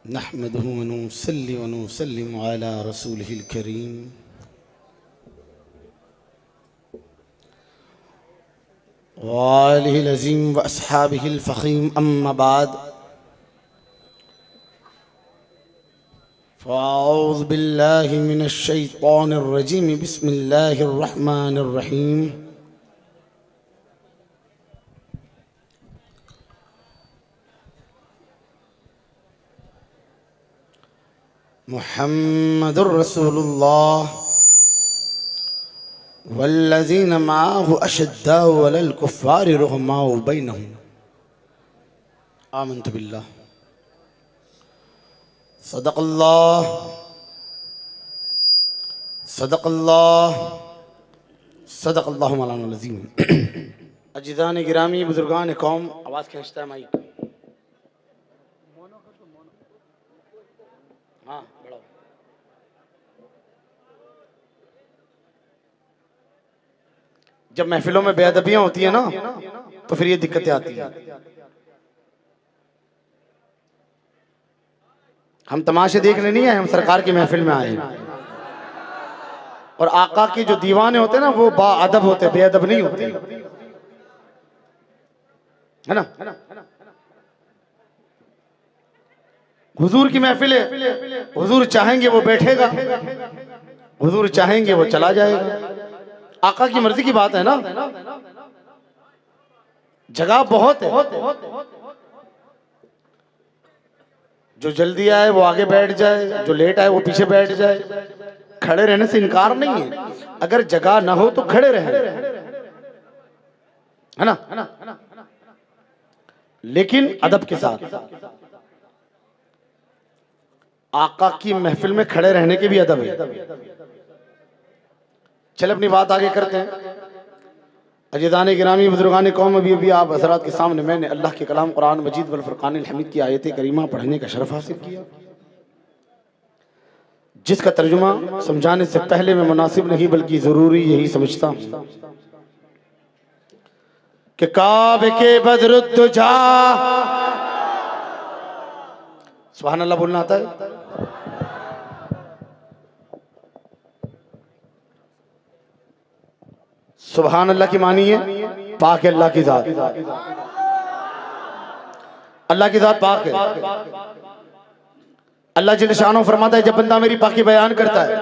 नहमदुहु व नुसल्ली व नुसल्लिमु अला रसूलिहिल करीम व आलिहिल अज़ीम व अस्हाबिहिल फ़ख़ीम अम्मा बाद फ़अऊज़ु बिल्लाहि मिनश शैतानिर रजीम बिस्मिल्लाहिर रहमानिर रहीम मुहम्मदुर रसूलुल्लाह वल्लज़ीना मअहु अशद्दाउ अलल कुफ़्फ़ारि रुहमाउ बैनहुम आमन्तु बिल्लाह सदक़ल्लाह सदक़ल्लाहु मौलाना अज़ीम। अज़ीज़ान गिरामी बुज़ुर्गान कौम, आवाज़ खींचता है माइक। हाँ बढ़ाओ। जब महफिलों में बेअदबियाँ होती है ना तो फिर ये दिक्कतें आती हैं। हम तमाशे देखने नहीं आए, हम सरकार की महफिल में आए हैं। और आका के जो दीवाने होते हैं ना वो बाअदब होते, बेअदब नहीं होते, है ना। हुजूर की महफिल है, हुजूर चाहेंगे वो बैठेगा, हुजूर चाहेंगे वो चला जाएगा। आका की मर्जी की बात है ना। जगह बहुत है, जो जल्दी आए वो आगे बैठ जाए, जो लेट आए वो पीछे बैठ जाए। खड़े रहने से इनकार नहीं है, अगर जगह ना हो तो खड़े रहें, है ना। लेकिन अदब के साथ। आका की महफिल में खड़े रहने के भी अदब है। चल अपनी बात आगे करते हैं। अज़ीज़ान गिरामी बुज़ुर्गान कौम, अभी आप हज़रात के सामने मैंने अल्लाह के कलाम कुरान मजीद वल फ़ुरक़ानिल हमीद की आयत करीमा पढ़ने का शरफ़ हासिल किया, जिसका तर्जुमा समझाने से पहले मैं मुनासिब नहीं बल्कि ज़रूरी यही समझता हूँ कि काबे के बदरुद्दुजा, सुभान अल्लाह बोलना आता है। सुभान अल्लाह की मानी है पाक है अल्लाह की ज़ात, अल्लाह की ज़ात पाक है। अल्लाह जल्ल शानो फरमाता है, जब बंदा मेरी पाकी बयान करता है,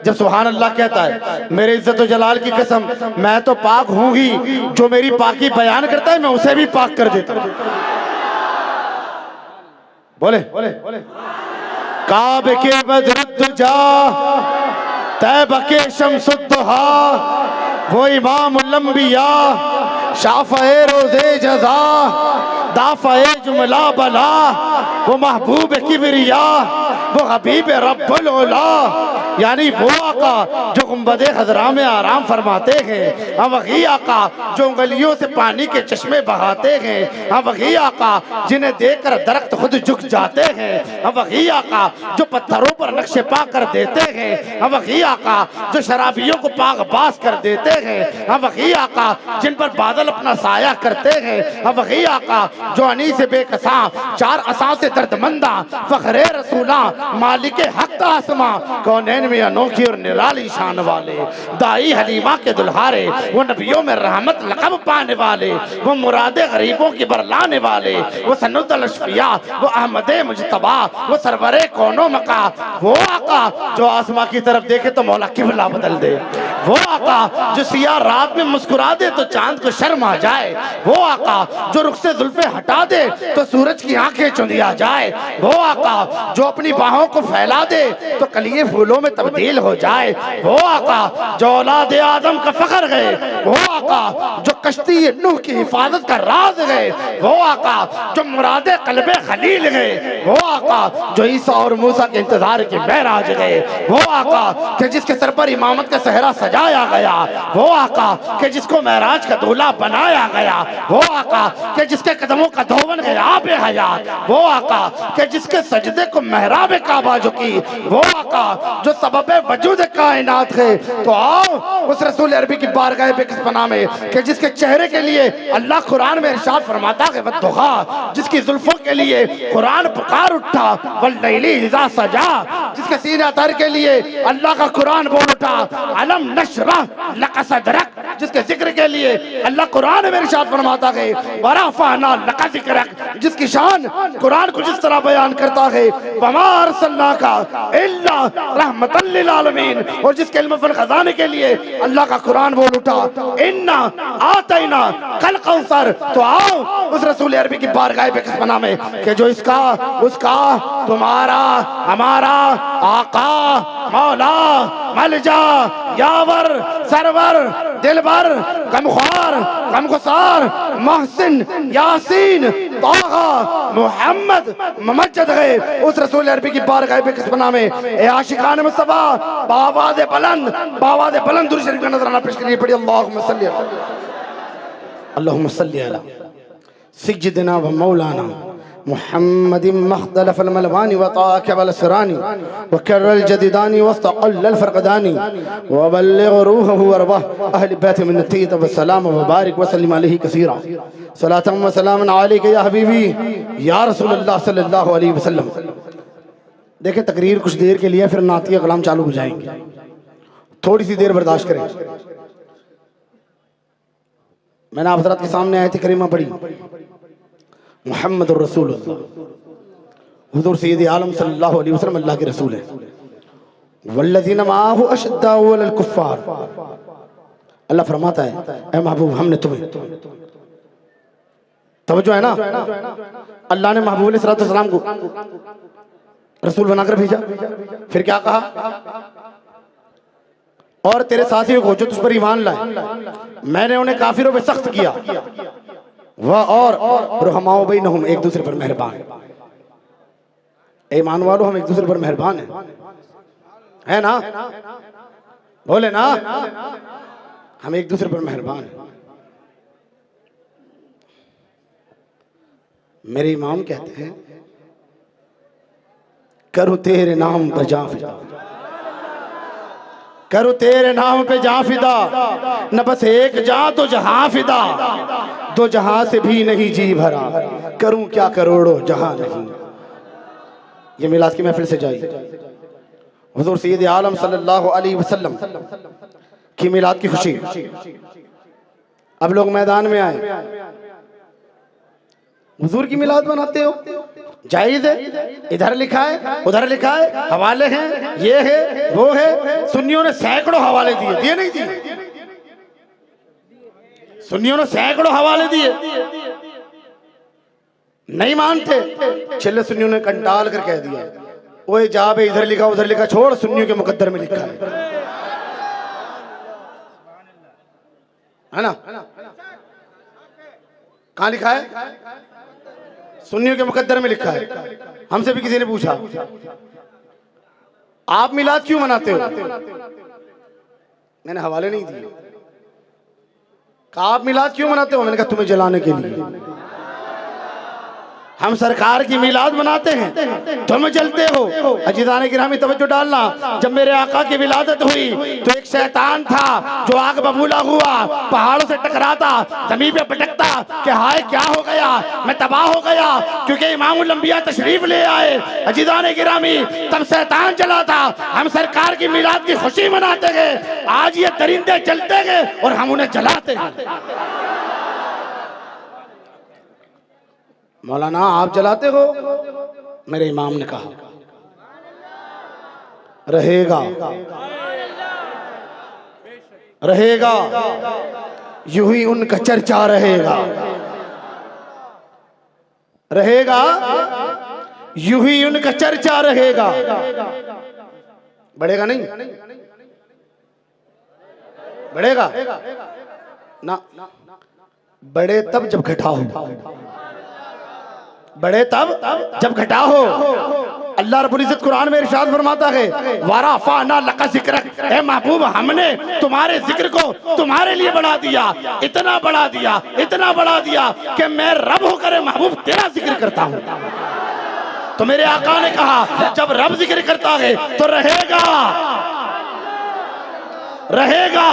जब सुभान अल्लाह कहता है, मेरे इज्जत और जलाल की कसम मैं तो पाक हूं ही, जो मेरी पाकी बयान करता है मैं उसे भी पाक कर देता हूं। बोले काबे के बदरुद्दुजा, तैबा के शम्सुद्दुहा, वो इमामुल अंबिया, शाफ़ए रोज़े जज़ा, दाफ़ए जुमला बला, वो महबूब किबरिया, वो हबीब रब्बुल उला, यानी वो आका जो गुंबदे खज़रा में आराम फरमाते हैं, हम वही आका जो गलियों से पानी के चश्मे बहाते हैं, हम वही आका जिन्हें देखकर दरख्त खुद झुक जाते हैं, हम वही आका जो पत्थरों पर नक्शे पा कर देते हैं, हम वही आका जो शराबियों को पाक बास कर देते हैं, हम वही आका जिन पर बादल अपना साया करते हैं, हम वही आका जो अनी से बेकसा चार असा से दर्दमंदा फखरे रसूला मालिक हक आसमा कौनैन में अनोखी और निराली शान वाले, दाई हलीमा के दुल्हारे, वो नबियों में रहमत लक़ब पाने वाले, वो मुरादे गरीबों की बरलाने वाले, वो सन्नुतल अशफिया, वो अहमदे मुजतबा, वो सरवरे कौनो मका, वो आका जो आसमां की तरफ देखे तो मौला किबला बदल दे, वो आका जो सिया रात में मुस्कुरा दे तो चांद को शर्म आ जाए, वो आका जो रुख से जुल्फे हटा दे तो सूरज की आंखें चुंधिया जाए, वो आका जो अपनी बाहों को फैला दे तो कलिए फूलों में तब्दील हो जाए, वो आका जो औलाद आदम का फख्र है, वो आका जो कश्ती नूह की हिफाजत का राज है, वो आका जो मुरादे कल्बे खलील है, वो आका जो ईसा और मूसा के इंतजार की महराज है, वो आका कि जिसके सर पर इमामत का सहरा सजाया गया, वो आका कि जिसको महराज का दूल्हा बनाया गया, वो आका कि जिसके कदमों का धोवन है आब हयात, वो आका कि जिसके सजदे को महराब काबा झुकी, वो आका जो सबब वजूद कायनात है। तो आओ उस रसूल अरबी की बारगाह बेकसपना में कि जिसके चेहरे के लिए अल्लाह कुरान में इरशाद फरमाता है वद्दुहा, जिसकी जुल्फों के लिए कुरान पुकार उठा वल्लैली इज़ा सजा, जिसके सीने तर के लिए अल्लाह का कुरान बोल उठा अलम नशरह लक सदरक, जिसके जिक्र के लिए अल्लाह कुरान में इरशाद फरमाता है वरफअना लक जिक्रक, जिसकी शान कुरान को जिस तरह बयान करता है वमा अरसलनाका इल्ला रहमतल लिल आलमीन, और जिसके इल्म फल खजाने के लिए अल्लाह का कुरान बोल उठा इन्ना आतैना कल कौसर। तो आओ उस रसूल अरबी की बारगाह बेकसपना में कि जो इसका उसका तुम्हारा हमारा आका मौला मलजा यावर सरवर दिलबर गमख्वार गमगुसार मोहसिन यासीन ताहा मोहम्मद ममजद है। उस रसूल अरबी की बारगाह बेकसपना में ए आशिकान मुस्तफा बावाज़े बुलंद दुरूद शरीफ का नजराना पेश करिए। पढ़िए अल्लाहुम्मा सल्ली अला सय्यिदिना व मौलाना मुहम्मद मख्तलफल मलवानी व ताक़बल सरानी व करल जदीदानी वस्तक़ल फरक़दानी व बल्लिग़ रूहहु अरवाह अहल बैत मिन तय्यब व सलाम व बारिक व सल्लिम अलैहि कसीरा सलातन व सलामन अलैका या हबीबी या रसूलल्लाह सल्लल्लाहु अलैहि वसल्लम। देखिए तकरीर कुछ देर के लिए, फिर नातिया कलाम चालू हो जाएंगे, थोड़ी सी देर बर्दाश्त करें। मैंने आप हज़रात के सामने आयत करीमा पढ़ी मुहम्मदुर रसूलुल्लाह, हुज़ूर सय्यद आलम सल्लल्लाहु अलैहि वसल्लम अल्लाह के रसूल हैं। वल्लज़ीना माअहु अशद्दाउ अलल कुफ़्फ़ार, अल्लाह फरमाता है ऐ महबूब हमने तुम्हें, तवज्जो है ना, अल्लाह ने महबूब अलैहि सलाम को रसूल बनाकर भेजा, फिर क्या कहा और तेरे साथियों को जो तुझ पर ईमान लाए मैंने उन्हें काफिरों पे सख्त किया, वह और रहमाओ बैनहुम, एक दूसरे पर मेहरबान। ईमान वालों हम एक दूसरे पर मेहरबान है ना, बोले ना, हम एक दूसरे पर मेहरबान हैं। मेरे इमाम कहते हैं करूं तेरे नाम पर जां फिदा, करूं तेरे नाम पे जां फिदा, न बस एक जां तो जहां फिदा, दो जहां से भी नहीं जी भरा, करूं क्या करोड़ों जहां नहीं। ये मिलाद की महफिल से जाई हुजूर सय्यद आलम सल्लल्लाहु अलैहि वसल्लम की मिलाद की खुशी। अब लोग मैदान में आए, हुजूर की मिलाद मनाते हो, जायज है, इधर लिखा है उधर लिखा है, हवाले हैं, ये है वो है। सुन्नियों ने सैकड़ों हवाले दिए, दिए नहीं दिए, सुन्नियों ने सैकड़ों हवाले दिए, नहीं मानते। छिल्ले सुन्नियों ने कंटाल कर कह दिया ओए जा बे, इधर लिखा उधर लिखा छोड़, सुन्नियों के मुकद्दर में लिखा है ना, कहाँ लिखा है? सुन्नियों के मुकद्दर में लिखा है। हमसे भी किसी ने पूछा आप मिलाद क्यों मनाते हो, मैंने हवाले नहीं दिए। कहा आप मिलाद क्यों मनाते हो, मैंने कहा तुम्हें जलाने के लिए। हम सरकार की मिलाद मनाते हैं, तुम जलते हो। अजीज़ान गिरामी तवज्जो डालना, जब मेरे आका की विलादत हुई तो एक शैतान था जो आग बबूला हुआ, पहाड़ों से टकराता, जमीन पे पटकता कि हाय क्या हो गया, मैं तबाह हो गया, क्योंकि इमामुल अंबिया तशरीफ ले आए। अजीज़ान गिरामी तब शैतान जला था, हम सरकार की मिलाद की खुशी मनाते गए। आज ये दरिंदे जलते गए और हम उन्हें जलाते गए। मौलाना आप जलाते हो, मेरे इमाम ने कहा रहेगा रहेगा, यूं ही उनका चर्चा रहेगा, रहेगा यूं ही उनका चर्चा रहेगा। बढ़ेगा नहीं, बढ़ेगा ना, बढ़े तब जब घटा हो, बढ़े तब जब घटा हो। अल्लाह रब्बुल इज्जत कुरान में इरशाद फरमाता है वरफ़अना लका ज़िक्रक, ए महबूब हमने तुम्हारे जिक्र को तुम्हारे लिए बढ़ा दिया, इतना बढ़ा दिया, इतना बढ़ा दिया कि मैं रब होकर महबूब तेरा जिक्र करता हूँ। तो मेरे आका ने कहा जब रब जिक्र करता है तो रहेगा, रहेगा।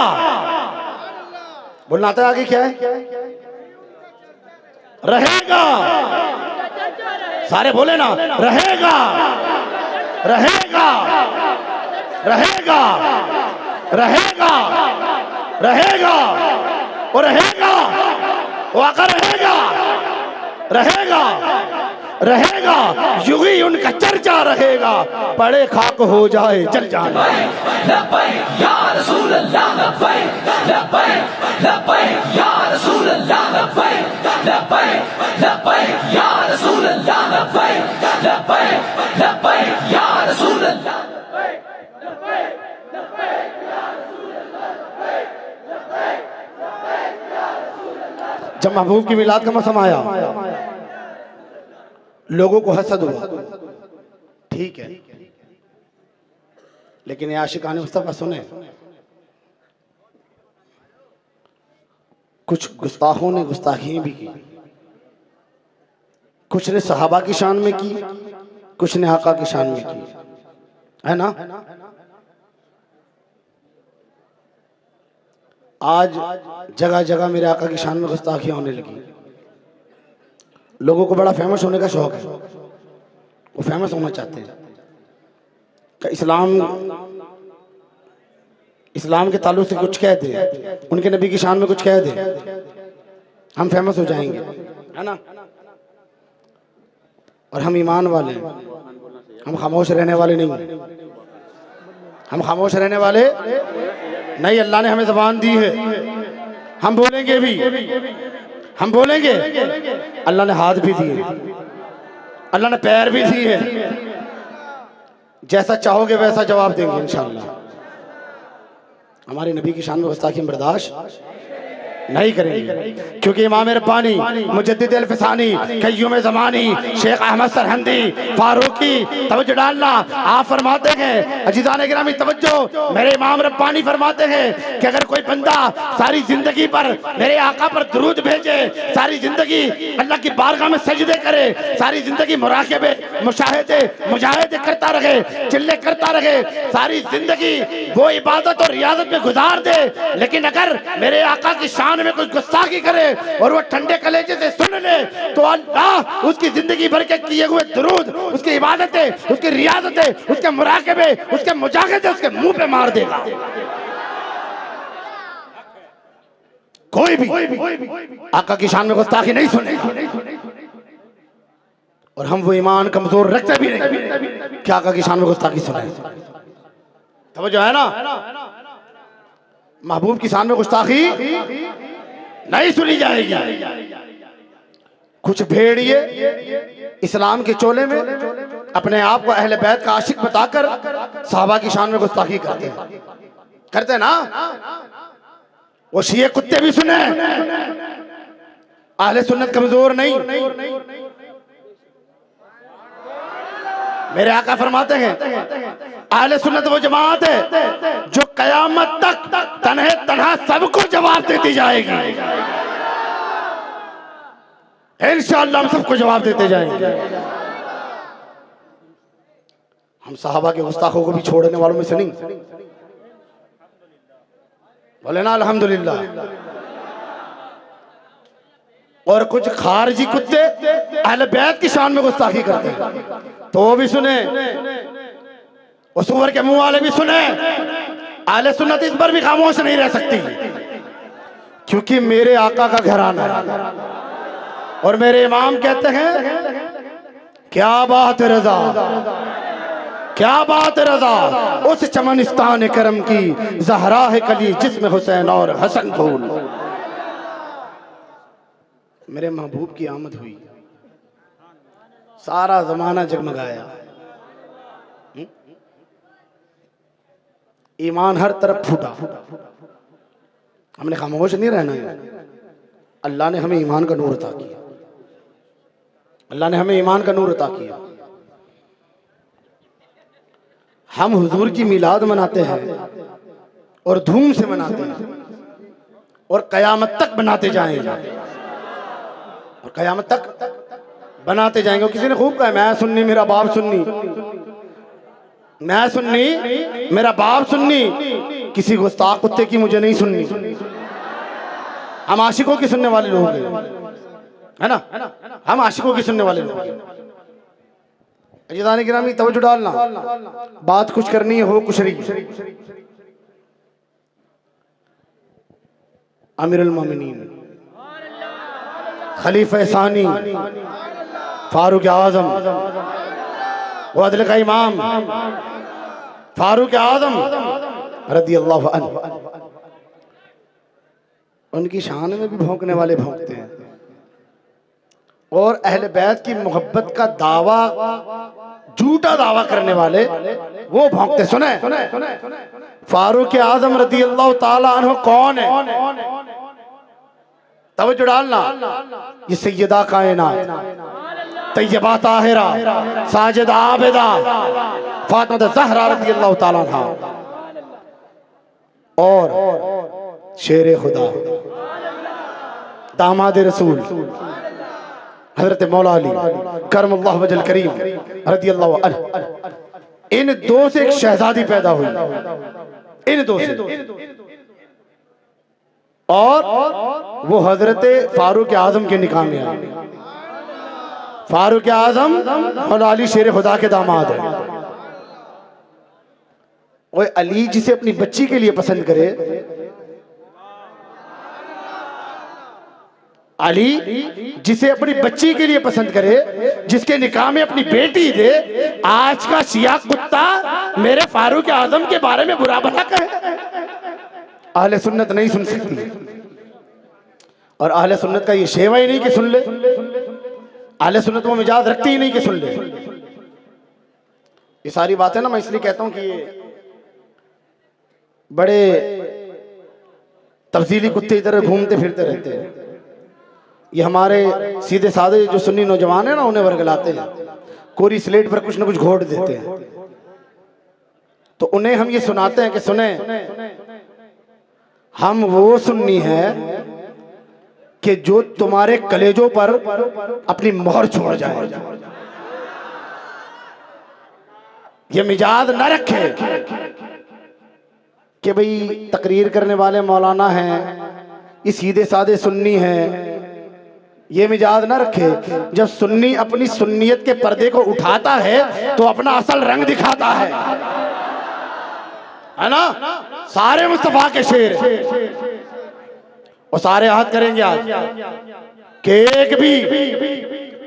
बोलना आता है आगे क्या है? रहेगा। सारे बोले ना, रहेगा, रहेगा, रहेगा, रहेगा, रहेगा, वो रहेगा, वो आका रहेगा, रहेगा, रहेगा, युगी उनका चर्चा रहेगा, पड़े खाक हो जाए चल जाना। जब महबूब की मिलाद का मौसम आया, लोगों को हसद हुआ, ठीक है, लेकिन ये आशिकाने मुस्तफा सुने, कुछ गुस्ताखों ने गुस्ताखियां भी की, कुछ ने सहाबा की शान में की, कुछ ने आका की शान में की, है ना। आज जगह जगह मेरे आका की शान में गुस्ताखियां होने लगी। लोगों को बड़ा फेमस होने का शौक है, वो फेमस होना चाहते हैं कि इस्लाम के ताल्लुक से कुछ कह दे, उनके नबी की शान में कुछ कह दे, हम फेमस हो जाएंगे, है ना। और हम ईमान वाले, हम खामोश रहने वाले नहीं, हम खामोश रहने वाले नहीं। अल्लाह ने हमें ज़बान दी है, हम बोलेंगे भी, हम बोलेंगे। अल्लाह ने हाथ भी दिए, अल्लाह ने पैर भी दिए, जैसा चाहोगे वैसा जवाब देंगे इंशाअल्लाह। हमारे नबी की शान में गुस्ताखी बर्दाश्त नहीं करेंगे, क्योंकि इमाम रब्बानी मुजद्दिद अल-फ़सानी क़य्यूम ज़मानी शेख अहमद सरहंदी फारूकी, तवज्जो डालना, आप फरमाते हैं अज़ीज़ान गिरामी तवज्जो, मेरे इमाम रब्बानी फरमाते हैं कि अगर कोई बंदा सारी जिंदगी पर मेरे आका पर दुरूद भेजे, सारी जिंदगी अल्लाह की बारगाह में सजदे करे, सारी जिंदगी मुराक़बे मुशाहिदे मुजाहिदे करता रहे, चिल्ले करता रहे, सारी जिंदगी वो इबादत और रियाजत में गुजार दे, लेकिन अगर मेरे आका की शान में कुछ गुस्ताखी करे और वो ठंडे कलेजे से सुन ले, तो अल्लाह उसकी जिंदगी भर के किए हुए दुरूद, उसकी इबादतें, उसकी रियाजतें, उसके मुराक़बे, उसके मुजाहिदे उसके मुंह पे मार देगा। कोई भी आका की शान में गुस्ताखी नहीं सुनेगा, और हम वो ईमान कमजोर रखते भी नहीं कि आका की शान में गुस्ताखी सुने। तवज्जो है ना, महबूब की शान में गुस्ताखी नहीं सुनी जाएगी। कुछ भेड़िए इस्लाम के चोले में अपने आप को अहले बैत का आशिक बताकर सहाबा की शान में गुस्ताखी करते ना। वो शिये कुत्ते भी सुने, अहले सुन्नत कमजोर नहीं। मेरे आका फरमाते हैं अहले सुन्नत वो जमात है जो कयामत तक तन्हे तन्हा सबको जवाब देती जाएगी। इंशाअल्लाह हम सबको जवाब देते जाएंगे। हम साहबा के गुस्ताखों को भी छोड़ने वालों में से नहीं, बोले ना अल्हम्दुलिल्लाह। और कुछ खारजी कुत्ते अहले बैत की शान में गुस्ताखी करते हैं, तो वो भी सुने, वो सुअर के मुंह वाले भी सुने। अहले सुन्नत इस पर भी खामोश नहीं रह सकती, क्योंकि मेरे आका का घराना है। और मेरे इमाम कहते हैं क्या बात है रजा, क्या बात है रजा, उस चमनिस्तान करम की ज़हरा है कली जिसमें हुसैन और हसन फूल। मेरे महबूब की आमद हुई, सारा जमाना जगमगाया, ईमान हर तरफ फूटा। हमने खामोश नहीं रहना है। अल्लाह ने हमें ईमान का नूर अता किया, अल्लाह ने हमें ईमान का नूर अता किया। हम हुजूर की मिलाद मनाते हैं और धूम से मनाते हैं और कयामत तक बनाते जाएंगे, और कयामत तक बनाते जाएंगे। और किसी ने खूब कहा मैं सुन्नी मेरा बाप सुन्नी, मैं सुन्नी मेरा बाप सुन्नी, किसी गुस्ताख कुत्ते की मुझे नहीं सुननी। हम आशिकों की सुनने वाले लोग हैं, है ना, हम आशिकों की सुनने वाले लोग हैं। अजीज़ान गिरामी तवज्जो डालना, बात कुछ करनी है हो कुशरी। अमीरुल मोमिनीन खलीफा सानी फारूक आजम व अदल का इमाम फारूक आजम रज़ी अल्लाह अन्हु, उनकी शान में भी भौंकने वाले भौंकते हैं, और अहले बैत की मोहब्बत का दावा, झूठा दावा करने वाले वो भौंकते। सुने फारूक आजम रज़ी अल्लाह ताला अन्हु कौन है? तवज्जो डालना, ये सैयदा कायनात तैयबा ताहिरा साजिदा आबिदा फातिमा ज़हरा रज़ी अल्लाह ताला अन्हा और शेर खुदा दामाद रसूल हजरत मौला अली करमल्लाहु वजहल करीम रज़ी अल्लाह अन्हु, इन दो से एक शहजादी पैदा हुई, इन दो से, और वो हजरत फारूक आजम के निकाह में आई। फारूक आजम मौला अली शेर खुदा के दामाद है। वो अली जिसे अपनी बच्ची के लिए पसंद करे, अली जिसे अपनी बच्ची के लिए पसंद करे, जिसके निकाह में अपनी बेटी दे, आज का शिया कुत्ता मेरे फारूक आजम के बारे में बुरा भला कहे। अहले सुन्नत नहीं सुन सकती, और अहले सुन्नत का ये शेवा ही नहीं कि सुन ले, अहले सुन्नत वो मिजाज रखती ही नहीं कि सुन ले। ये सारी बातें ना मैं इसलिए कहता हूं कि ये बड़े तफसीली कुत्ते इधर घूमते फिरते रहते हैं। ये हमारे सीधे साधे जो सुन्नी नौजवान है ना, उन्हें वर्गलाते हैं, कोरी स्लेट पर कुछ ना कुछ घोट देते हैं। तो उन्हें हम ये सुनाते हैं कि सुने, हम वो सुन्नी हैं कि जो तुम्हारे कलेजों पर अपनी मोहर छोड़ जाए। ये मिजाज न रखे कि भाई तकरीर करने वाले मौलाना हैं, ये सीधे साधे सुन्नी हैं, ये मिजाज न रखे। जब सुन्नी अपनी सुन्नियत के पर्दे को उठाता है तो अपना असल रंग दिखाता है ना। सारे मुस्तफा के शेर और सारे याद करेंगे आज कि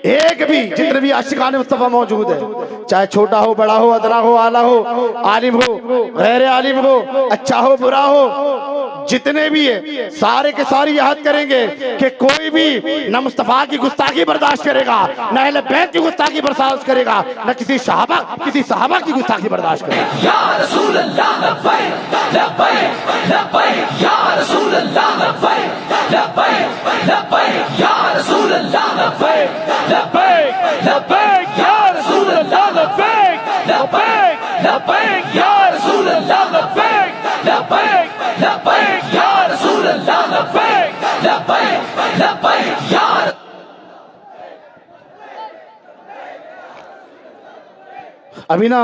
एक भी जितने भी आशिकान मुस्तफा मौजूद है, चाहे छोटा हो बड़ा हो अदना हो आला हो आलिम हो गैर आलिम हो अच्छा हो बुरा हो, जितने भी है सारे के सारे याद करेंगे कि कोई भी न मुस्तफा की गुस्ताखी बर्दाश्त करेगा, न अहले बैत की गुस्ताखी बर्दाश्त करेगा, न किसी सहाबा की गुस्ताखी बर्दाश्त करेगा। या रसूल अल्लाह लब्बैक लब्बैक लब्बैक या रसूल अल्लाह लब्बैक लब्बैक लब्बैक या रसूल अल्लाह लब्बैक लब्बैक लब्बैक या रसूल अल्लाह लब्बैक लब्बैक लब्बैक या रसूल अल्लाह लब्बैक लब्बैक लब्बैक या रसूल अल्लाह लब्बैक लब्बैक लब्बैक या। अभी ना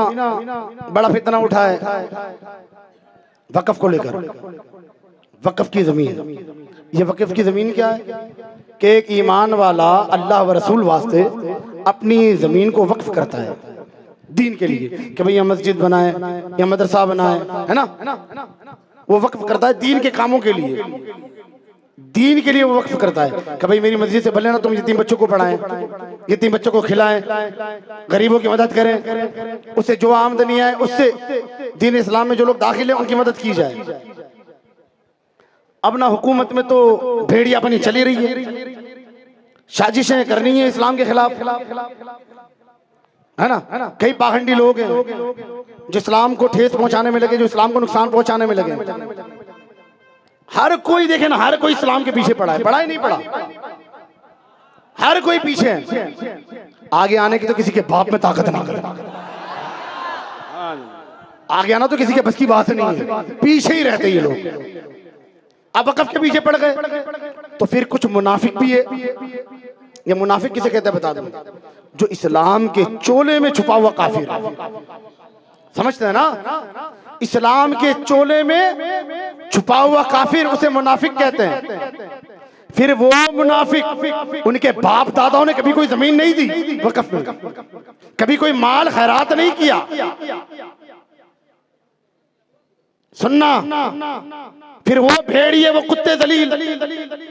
बड़ा फितना उठा है वक्फ को लेकर। वक्फ की जमीन, ये वक्फ की जमीन क्या है कि एक ईमान वाला अल्लाह व रसूल वास्ते अपनी जमीन को वक्फ करता है दीन के लिए, कि भाई यह मस्जिद बनाए या मदरसा बनाए, है ना, वो वक्फ करता है दीन के कामों के लिए, दीन के लिए वो वक्फ करता है कि भाई मेरी मस्जिद से भले ना तुम यतीम बच्चों को पढ़ाएं, यतीम बच्चों को खिलाएं, गरीबों की मदद करें, उससे जो आमदनी है उससे दीन इस्लाम में जो लोग दाखिल हैं उनकी मदद की जाए। अब ना हुकूमत में तो भेड़ियापनी चली रही है, साजिशें करनी है इस्लाम के खिलाफ, है ना। कई पाखंडी लोग हैं जो इस्लाम को ठेस पहुंचाने में लगे, जो इस्लाम को नुकसान पहुंचाने में लगे। हर कोई देखे ना, हर कोई इस्लाम के पीछे पड़ा है, पड़ा ही नहीं पड़ा, हर कोई पीछे है। आगे आने की तो किसी के बाप में ताकत ना करे। आगे आना तो किसी के बस की बात नहीं है, पीछे ही रहते ये लोग। अब वक़्फ़ के पीछे पड़ गए तो फिर कुछ मुनाफिक भी है। ये मुनाफिक किसे कहते हैं बता दूं? जो इस्लाम के चोले में छुपा हुआ काफिर है। समझते हैं ना? इस्लाम के चोले में छुपा हुआ काफिर उसे मुनाफिक कहते हैं। फिर वो मुनाफिक, उनके बाप दादाओं ने कभी कोई जमीन नहीं दी वक़्फ़ में, कभी कोई माल खैरात नहीं किया। सुनना, फिर वो भेड़िए, वो कुत्ते दलील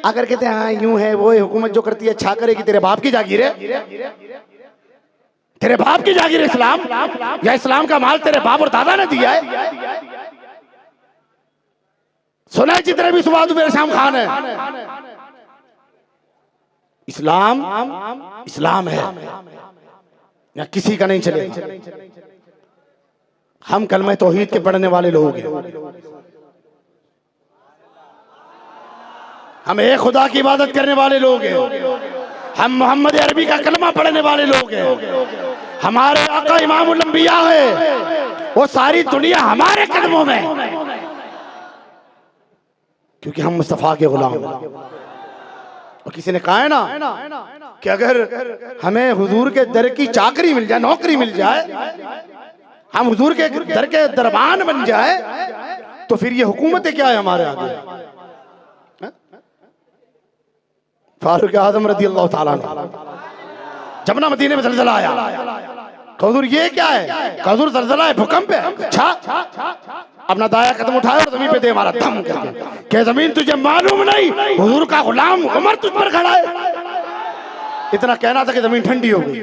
अगर कहते हैं हाँ यूं है वो हुकूमत जो करती है अच्छा करेगी, तेरे बाप की जागीर है, तेरे बाप की जागीर इस्लाम, या इस्लाम का माल तेरे बाप और दादा ने दिया है? सुना है जितने भी सुबादू मेरे शाम खान है। इस्लाम इस्लाम है, या किसी का नहीं चलेगा। हम कलमा तौहीद के पढ़ने वाले लोग हैं, हम एक खुदा की इबादत करने वाले लोग हैं, हम मोहम्मद अरबी का कलमा पढ़ने वाले लोग हैं। हमारे आका इमामुल अंबिया है, वो सारी दुनिया हमारे कदमों में, क्योंकि हम मुस्तफा के गुलाम हैं। और किसी ने कहा है ना कि अगर हमें हुजूर के दर की चाकरी मिल जाए, नौकरी मिल जाए, हम हुजूर के दर के दरबान बन जाए, तो फिर ये हुकूमतें क्या है हमारे आगे? फारूक आजम रज़ी अल्लाह ताला जब ना मदीने में ज़लज़ला आया, हुजूर ये क्या है? हुजूर ज़लज़ला है, भूकंप है। अच्छा, अपना दाया कदम उठाया और जमीन पे दे मारा धम करके, क्या जमीन तुझे मालूम नहीं हुजूर का गुलाम उमर तुझ पर खड़ा है? इतना कहना था कि जमीन ठंडी हो गई।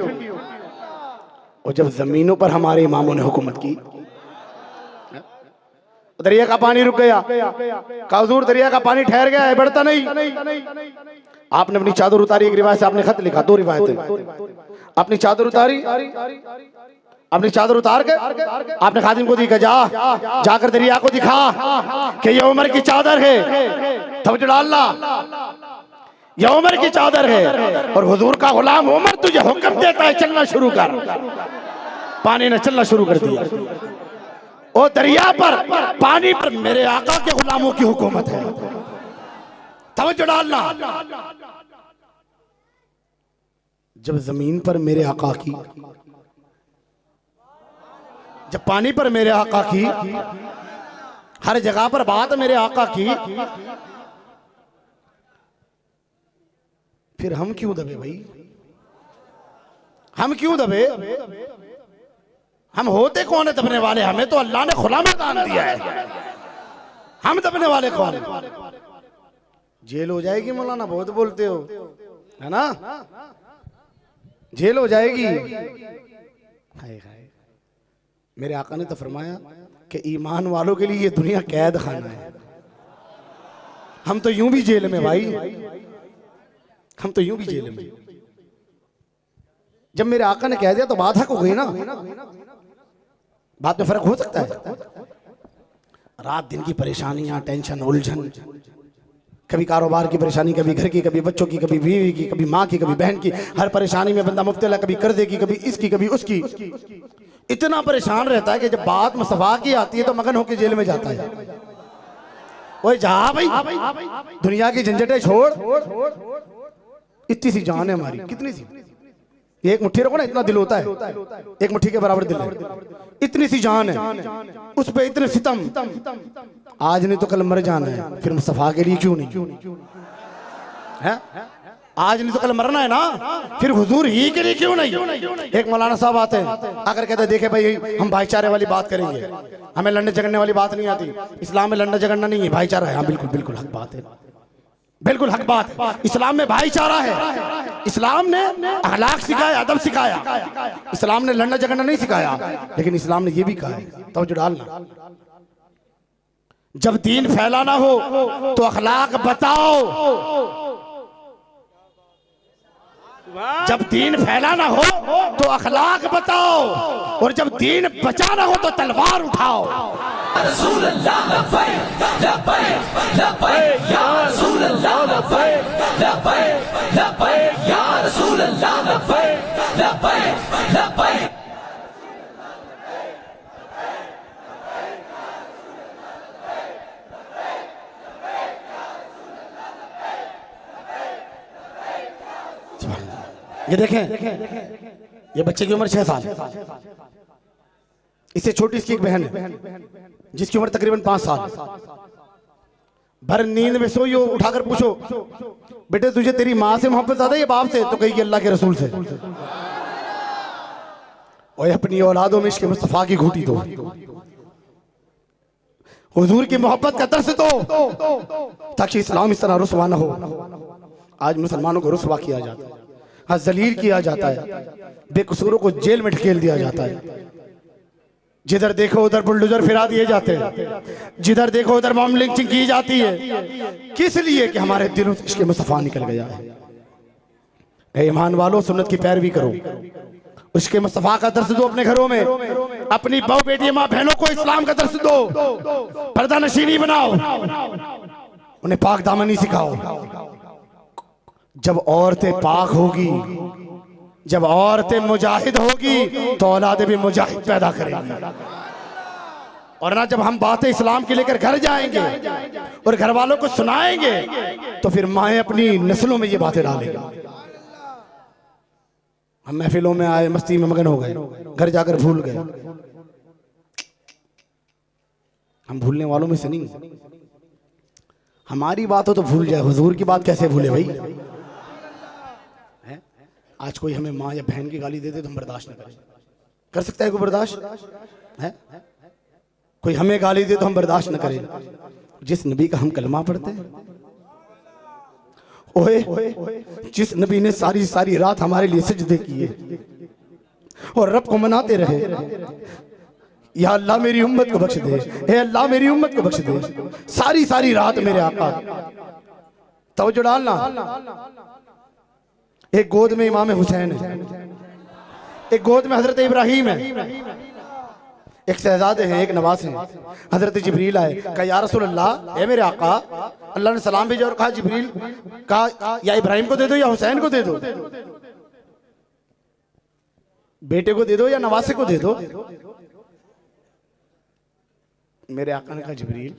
और जब जमीनों पर हमारे इमामों ने हुकूमत की, दरिया का पानी रुक गया, हुजूर दरिया का पानी ठहर गया है, बढ़ता नहीं। आपने अपनी चादर उतारी, एक रिवायत से आपने खत लिखा, दो रिवायतें। अपनी चादर उतारी, अपनी चादर उतार के आपने खादिम को दिखा, जाकर दरिया को दिखा कि ये उमर की चादर है, तवज्जो डालना, ये उमर की चादर है और हुजूर का गुलाम उमर तुझे हुक्म देता है चलना शुरू कर। पानी ने चलना शुरू कर दिया। और दरिया पर, पानी पर मेरे आका के गुलामों की हुकूमत है। तवज्जो डालना, जब जमीन पर मेरे आका की, जब पानी पर मेरे आका की, हर जगह पर बात मेरे आका की, फिर हम क्यों दबे भाई? हम क्यों दबे? हम होते कौन है दबने वाले? हमें तो अल्लाह ने खुला मैदान दिया है, हम दबने वाले कौन है? जेल हो जाएगी मौलाना, बहुत बोलते हो है ना, जेल हो जाएगी। हाय हाय, मेरे आका ने तो फरमाया कि ईमान वालों के लिए ये दुनिया कैद खाना है। हम तो यूं भी जेल में भाई, हम तो यूं भी जेल में। जब मेरे आका ने कह दिया तो बात हक हो गई ना, बात में फर्क हो सकता है। रात दिन की परेशानियां, टेंशन, उलझन, कभी कारोबार की परेशानी, कभी घर की, कभी बच्चों की, कभी बीवी की, कभी माँ की, कभी बहन की, हर परेशानी में बंदा मुब्तला, कभी कर्जे की, कभी इसकी, कभी उसकी। इतना परेशान रहता है कि जब बात मुस्तफा की आती है तो मगन होकर जेल में जाता है। ओए जा भाई, दुनिया की झंझटें छोड़, इतनी सी जान है हमारी, कितनी सी, एक मुट्ठी रखो ना, इतना दिल होता है, एक मुट्ठी के बराबर दिल है, इतनी सी जान है, उस पे इतने सितम। आज नहीं तो कल मर जाना है, फिर मुस्तफा के लिए क्यों नहीं है? आज नहीं तो कल मरना है ना, फिर हुजूर ही के लिए क्यों नहीं? एक मौलाना साहब आते हैं, आकर कहते हैं देखे भाई हम भाईचारे वाली बात करेंगे, हमें लड़ने झगड़ने वाली बात नहीं आती, इस्लाम में लड़ना झगड़ना नहीं है, भाईचारा है। हाँ बिल्कुल बिल्कुल हक बात है, बिल्कुल हक बात है। इस्लाम में भाईचारा है, इस्लाम ने अखलाक सिखाया, अदब सिखाया, इस्लाम ने लड़ना झगड़ना नहीं सिखाया, लेकिन इस्लाम ने यह भी कहा है, तवज्जो डालना, जब दीन फैलाना हो तो अखलाक बताओ, जब दीन फैलाना हो तो अखलाक बताओ, और जब दीन बचाना हो तो तलवार उठाओ। रसूल अल्लाह लब्बैक लब्बैक लब्बैक या रसूल अल्लाह लब्बैक लब्बैक लब्बैक या रसूल अल्लाह लब्बैक लब्बैक लब्बैक। ये देखें, ये बच्चे की उम्र 6 साल, इससे छोटी इसकी एक बहन है जिसकी उम्र तकरीबन 5 साल। भर नींद में सोई हो, उठाकर पूछो बेटे तुझे तेरी माँ से मोहब्बत ज्यादा है या बाप से? तो कहेगी अल्लाह के रसूल से। और अपनी औलादों में इश्क मुस्तफा की घूटी दो, हुजूर की मोहब्बत का दर्स दो, ताकि इस्लाम इस तरह रुसवा न हो। आज मुसलमानों को रुसवा किया जाता है, हाँ जलील किया जाता है, बेकसूरों को जेल में ढकेल दिया जाता है। जिधर देखो उधर बुलडोजर फिरा दिए जाते हैं, जिधर देखो उधर बम लिंचिंग की जाती है। किस लिए? कि हमारे दिलों से इश्क मुस्तफा निकल गया है। ऐ ईमान वालों, सुन्नत की पैरवी करो, उसके मुस्तफा का दर्स दो अपने घरों में, अपनी बहू बेटी माँ बहनों को इस्लाम का दर्स दो, पर्दा नशीनी बनाओ, उन्हें पाक दामनी सिखाओ। जब औरतें पाक होगी, जब औरतें मुजाहिद होगी, तो औलादे भी मुजाहिद पैदा करेंगी। और ना जब हम बातें इस्लाम की लेकर घर जाएंगे और घर वालों को सुनाएंगे, तो फिर माएँ अपनी नस्लों में ये बातें डालेंगी। हम महफिलों में आए, मस्ती में मगन हो गए, घर जाकर भूल गए। हम भूलने वालों में से नहीं। हमारी बात हो तो भूल जाए, हुजूर की बात कैसे भूले भाई? आज कोई हमें माँ या बहन की गाली दे दे तो हम बर्दाश्त न करें। कर सकता है कोई बर्दाश्त है? कोई हमें गाली दे तो हम बर्दाश्त न करें। जिस नबी का हम कलमा पढ़ते हैं, ओए जिस नबी ने सारी सारी रात हमारे लिए सजदे किए और रब को मनाते रहे, या अल्लाह मेरी उम्मत को बख्श दे, हे अल्लाह मेरी उम्मत को बख्श दे। सारी सारी रात मेरे आका, तवज्जो डालना, एक गोद में इमाम हुसैन है, एक गोद में हजरत इब्राहिम है, एक शहजादे हैं, एक नवास हैं। हजरत जिब्रील आए, कहा या रसूल अल्लाह, ए मेरे आका, अल्लाह ने सलाम भेजा और कहा जिब्रील, कहा या इब्राहिम को दे दो या हुसैन को दे दो, बेटे को दे दो या नवासे को दे दो। मेरे आका ने कहा जिब्रील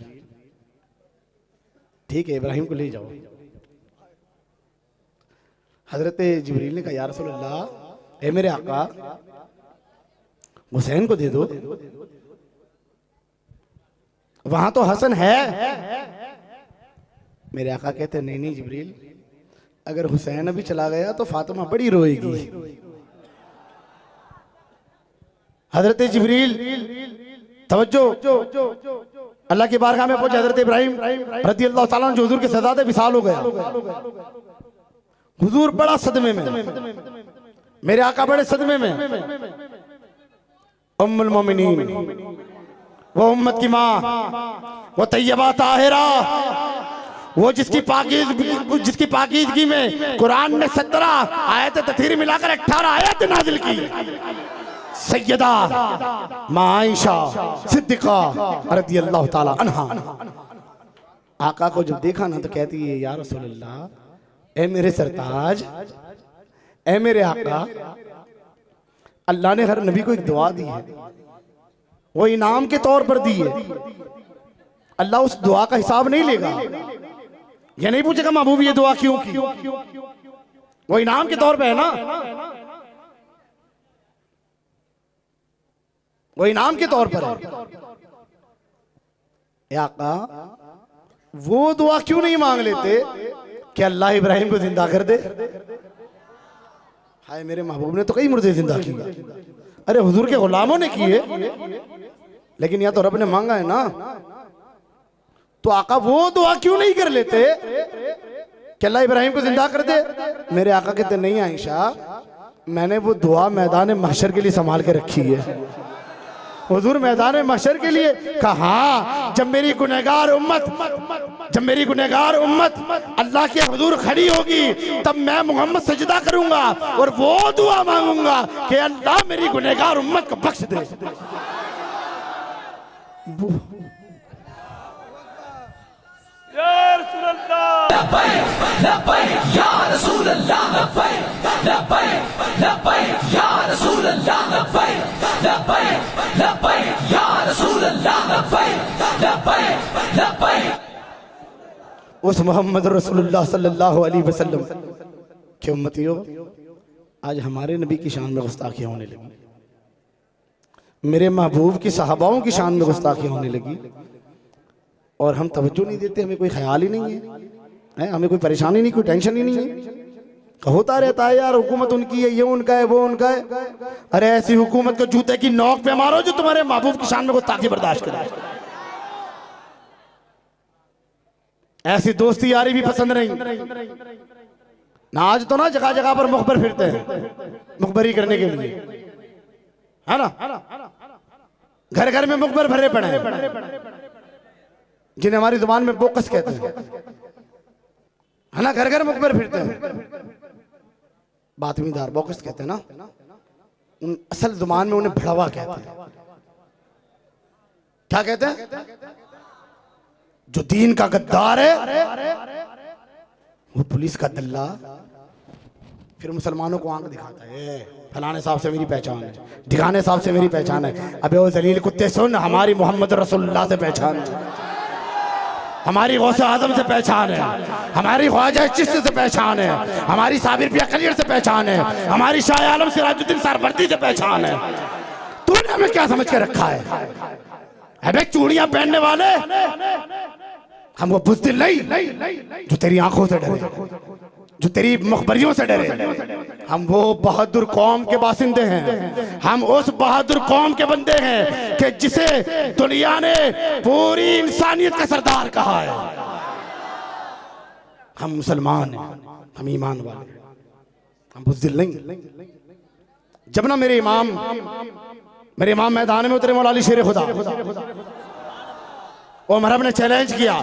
ठीक है, इब्राहिम को ले जाओ। हजरत जिब्रील ने कहा या रसूल अल्लाह, ए मेरे आका, हुसैन को दे दो। वहां तो हसन है। मेरे आका कहते नहीं नहीं जिब्रील, अगर हुसैन अभी चला गया तो फातिमा बड़ी रोएगी। हजरत जिब्रील तवज्जो, अल्लाह की बारगाह में पहुंचे। हजरत इब्राहिम रज़ी अल्लाह ताला जो हुजूर के शहजादे विसाल हो गया, हुजूर बड़ा सदमे में, मेरे आका बड़े सदमे में। उम्मुल मोमिनीन, वो उम्मत की माँ, वो तैयबा ताहिरा, वो जिसकी पाकीज़गी में कुरान ने 17 आयत तथहीर मिलाकर 18 आयत नाजिल की। सैयदा माँ आयशा सिद्दीक़ा रज़ी अल्लाह ताला अन्हा। आका को जब देखा ना तो कहती है या रसूल अल्लाह, ए मेरे सरताज, ए मेरे आका, अल्लाह ने हर नबी को एक दुआ दी है, वो इनाम के तौर पर दी है। अल्लाह उस दुआ का हिसाब नहीं लेगा। ये नहीं पूछेगा महबूब ये दुआ क्यों की, वो इनाम के तौर पे है ना, वो इनाम के तौर पर है। आका वो दुआ क्यों नहीं मांग लेते कि अल्लाह इब्राहिम को जिंदा कर दे? हाय मेरे महबूब ने तो कई मुर्दे जिंदा किए, अरे हुजूर के गुलामों ने किए, लेकिन या तो रब ने मांगा है ना। तो आका वो दुआ क्यों नहीं कर लेते कि अल्लाह इब्राहिम को जिंदा कर दे? मेरे आका कहते नहीं आयशा, मैंने वो दुआ मैदान महशर के लिए संभाल के रखी है। हुजूर मैदान महशर के लिए कहा, जब मेरी गुनहगार उम्मत अल्लाह के हुजूर खड़ी होगी, तब मैं मोहम्मद सजदा करूंगा और वो दुआ मांगूंगा कि अल्लाह मेरी गुनहगार उम्मत को बख्श दे। या रसूल अल्लाह, लब्बैक लब्बैक या रसूल अल्लाह, लब्बैक लब्बैक लब्बैक या रसूल अल्लाह, लब्बैक लब्बैक लब्बैक या रसूल अल्लाह, लब्बैक लब्बैक लब्बैक। उस मोहम्मद रसूलुल्लाह सल्लल्लाहु अलैहि वसल्लम की उम्मतियों, आज हमारे नबी की शान में गुस्ताखियाँ होने लगी, मेरे महबूब की सहाबाओं की शान में गुस्ताखियाँ होने लगी, और हम तवज्जो नहीं देते, हमें कोई ख्याल ही नहीं है, हमें कोई परेशानी नहीं, कोई टेंशन ही नहीं है। होता रहता है यार, हुकूमत उनकी है, ये उनका है, वो उनका है। अरे ऐसी हुकूमत को जूते की नोक पे मारो जो तुम्हारे महबूब की शान में गुस्ताखी बर्दाश्त करे। ऐसी दोस्ती यारी भी पसंद नहीं ना। आज तो ना जगह जगह पर मुखबर फिरते हैं मुखबरी करने के लिए, है ना। घर घर में मुखबर भरे पड़े हैं, जिन्हें हमारी जुबान में बोकस कहते हैं, है ना। घर घर मुखबर फिरते हैं, बातमीदार बोकस कहते हैं ना। उन असल जुबान में उन्हें भड़वा कहते हैं। क्या कहते हैं? जो दीन का गद्दार है वो पुलिस का दल्ला, फिर मुसलमानों को आंख दिखाता है, फलाने साहब से मेरी पहचान है, ढिकाने साहब से मेरी पहचान है। अबे वो जलील कुत्ते सुन, हमारी मोहम्मद रसूलुल्लाह से पहचान है, हमारी गौसे आजम से पहचान है, हमारी ख्वाजा चिश्ती से पहचान है, हमारी साबिर पिया कलियर से पहचान है, हमारी शाह आलम सिराजुद्दीन सरवर्दी से पहचान है। तूने हमें क्या समझ के रखा है? अबे चूड़ियां पहनने वाले हम वो बुज़दिल नहीं जो तेरी आंखों से डरे, जो तेरी मुखबरियों से डरे। हम वो बहादुर कौम के बासिंदे हैं, हम उस बहादुर कौम के बंदे हैं कि जिसे दुनिया ने पूरी इंसानियत का सरदार कहा है। हम मुसलमान हैं, हम ईमान वाले, हम बुज़दिल नहीं। जब ना मेरे इमाम मैदान में उतरे, मौला अली शेर खुदा, और मरहब ने चैलेंज किया,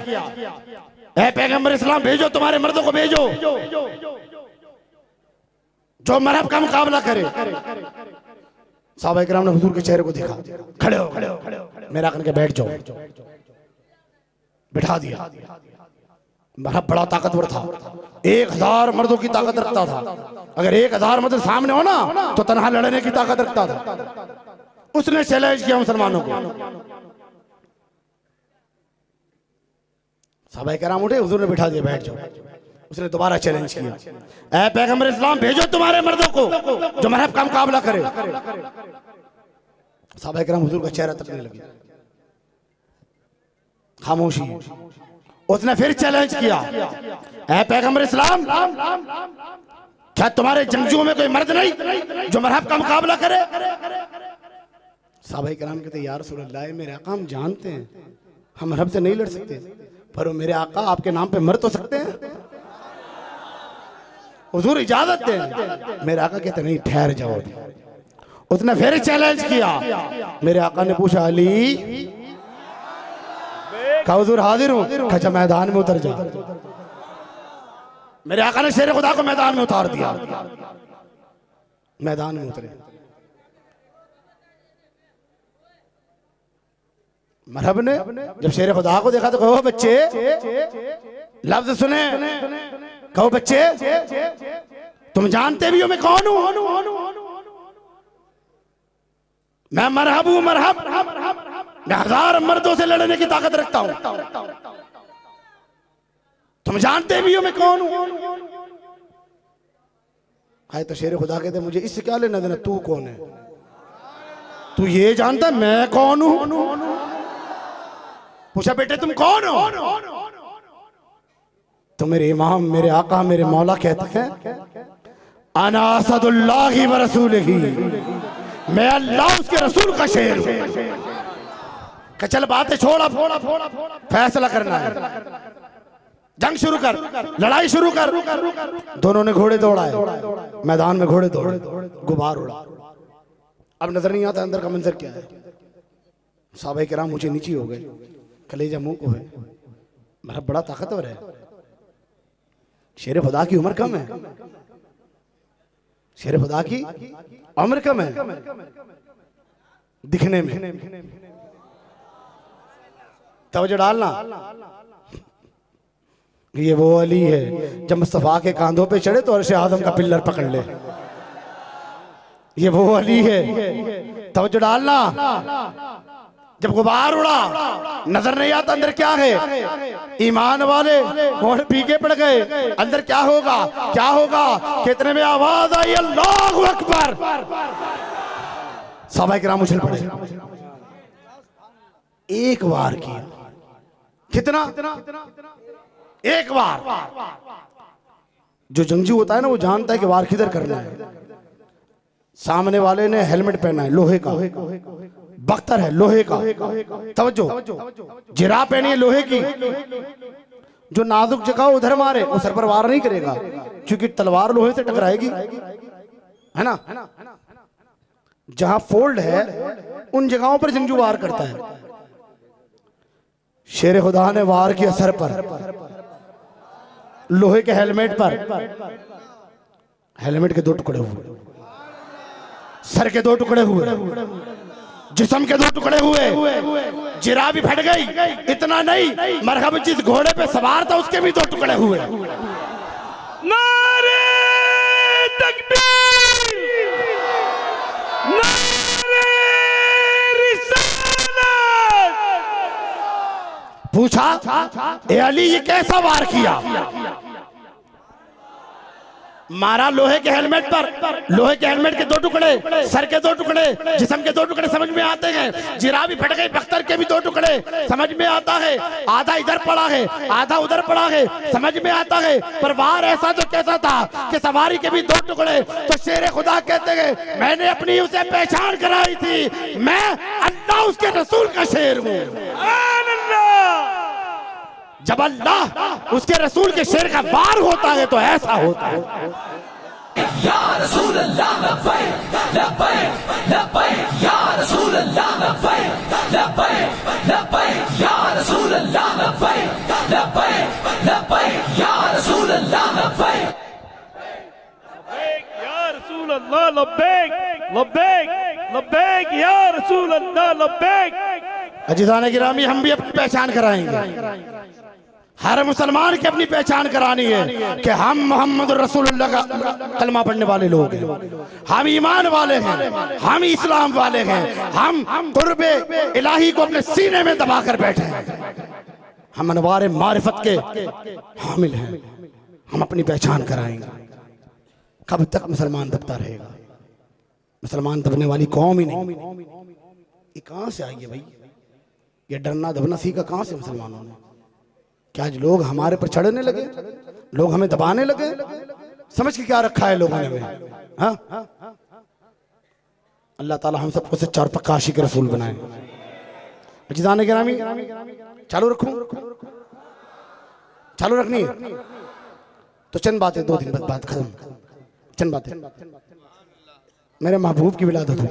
ऐ पैगंबर इस्लाम भेजो, तुम्हारे मर्दों को भेजो जो मरहब का मुकाबला करे। साहबा किराम ने हुजूर के चेहरे को देखा, खड़े हो, मेरा करके बैठ जाओ, बिठा दिया। मरहब बड़ा ताकतवर था, 1000 मर्दों की ताकत रखता था। अगर 1000 मर्द सामने हो ना तो तनहा लड़ने की ताकत रखता था। उसने चैलेंज किया मुसलमानों को। साहबा किराम उठे, हुजूर ने बिठा दिया, बैठ जाओ। उसने दोबारा चैलेंज किया, ऐ पैगंबर इस्लाम भेजो तुम्हारे मर्दों को जो मरहब का मुकाबला करे। साहबा किराम हुजूर का चेहरा तकने लगे, खामोशी। उसने फिर चैलेंज किया, ऐ पैगंबर इस्लाम क्या तुम्हारे जंगजुओं में कोई मर्द नहीं जो मरहब का मुकाबला करे? साहबा किराम कहते, या रसूल अल्लाह, मेरे आका हम जानते हैं हम मरहब से नहीं लड़ सकते, पर मेरे आका आपके नाम पे मर तो सकते हैं, हुजूर इजाजत दें। मेरे आका कहते, नहीं ठहर जाओ। उसने फिर चैलेंज किया, मेरे आका ने पूछा, अली कहा हुजूर हाजिर हूं। खचा मैदान में उतर जा। मेरे आका ने शेर खुदा को मैदान में उतार दिया, मैदान में उतरे। मरहब ने जब शेर खुदा को देखा तो कहो बच्चे, लफ्ज सुने, कहो बच्चे तुम जानते भी हो मैं कौन हूं? मैं मरहब हूं, मरहब। मैं 1000 मर्दों से लड़ने की ताकत रखता हूं। तुम जानते भी हो मैं कौन हूं? आए तो शेर खुदा कहते, मुझे इससे क्या लेना देना, तू कौन है? तू ये जानता मैं कौन हूं? पूछा, बेटे तुम कौन हो? तो मेरे इमाम, मेरे आका, मेरे मौला कहते हैं, अना असदुल्लाहि व रसूलिही, मैं अल्लाह उसके रसूल का शेर हूं। चल बातें छोड़, अब फैसला करना है, जंग शुरू कर, लड़ाई शुरू कर। दोनों ने घोड़े दौड़ाए, मैदान में घोड़े दौड़े, गुबार उड़ा। अब नजर नहीं आता अंदर का मंजर क्या है। साहबा किराम ऊंचे नीचे हो गए, कलेजा मुंह को है। मेरा बड़ा ताकतवर है, शेर खुदा की उम्र कम है, शेर खुदा की उम्र कम है दिखने में। तवज्जो डालना, ये वो अली है जब मुस्तफा के कांधों पे चढ़े तो अर्शे आजम का पिल्लर पकड़ ले। ये वो अली है, तवज्जो डालना, जब गुबार उड़ा नजर नहीं आता अंदर क्या है। ईमान वाले मोड़ पीके पड़ गए, अंदर क्या होगा क्या होगा। कितने में आवाज आई अल्लाहु अकबर, सहाबा किराम उछल पड़े। एक बार की कितना, एक बार। जो जंगजू होता है ना वो जानता है कि वार किधर करना है। सामने वाले ने हेलमेट पहना है लोहे का, बख्तर है लोहे का, तवज्जो, जिरा पहनी है लोहे की। जो नाजुक जगह उधर मारे वो सर पर वार नहीं करेगा, क्योंकि तलवार लोहे से टकराएगी, है ना। जहां फोल्ड है उन जगहों पर जंगजू वार करता है। शेर खुदा ने वार किया सर पर, लोहे के हेलमेट पर। हेलमेट के 2 टुकड़े हुए, सर के 2 टुकड़े हुए, जिस्म के 2 टुकड़े हुए, जिरा भी फट गई। इतना नहीं, मरहबा जिस घोड़े पे सवार था उसके भी 2 टुकड़े हुए। नारे तकबीर, नारे रिसालत। पूछा ए अली ये कैसा वार किया। मारा लोहे के हेलमेट पर, लोहे के हेलमेट के 2 टुकड़े, सर के 2 टुकड़े, जिस्म के 2 टुकड़े समझ में आते हैं। जिरा भी फट गई, बख्तर के भी 2 टुकड़े समझ में आता है। आधा इधर पड़ा है आधा उधर पड़ा है, समझ में आता है। पर वार ऐसा तो कैसा था कि सवारी के भी 2 टुकड़े। तो शेर खुदा कहते हैं मैंने अपनी उसे पहचान कराई थी, मैं अल्लाह उसके रसूल का शेर हूं। जब अल्लाह उसके रसूल के शेर का वार होता है तो ऐसा होता है। या रसूल अल्लाह लब्बैक लब्बैक लब्बैक या रसूल अल्लाह लब्बैक लब्बैक लब्बैक या रसूल अल्लाह लब्बैक लब्बैक लब्बैक या रसूल अल्लाह लब्बैक या रसूल अल्लाह लब्बैक लब्बैक लब्बैक या रसूल अल्लाह लब्बैक। अजीज़ान गिरामी, हम भी अपनी पहचान कराएंगे। हर मुसलमान की अपनी पहचान करानी है कि हम मोहम्मद रसूलुल्लाह का कलमा पढ़ने वाले लोग हैं, हम ईमान वाले हैं, हम इस्लाम वाले हैं, हम कुर्बे इलाही को अपने सीने में दबा कर बैठे हैं, हम अनवार मारिफत के हामिल हैं। हम अपनी पहचान कराएंगे। कब तक मुसलमान दबता रहेगा। मुसलमान दबने वाली कौम ही नहीं। ये कहां से आई है भाई, ये डरना दबना सीखा कहां से मुसलमानों ने। क्या आज लोग हमारे पर चढ़ने लगे, लोग हमें दबाने लगे। समझ के क्या रखा है लोगों ने हमें, हाँ? अल्लाह ताला हम सबको सच्चा और पक्का आशिक रसूल बनाए। अजीज़ान गिरामी, चालू रखूं, चालू रखनी है तो चंद बातें, 2 दिन बाद बात खत्म। चंद बातें, मेरे महबूब की विलादत हुई।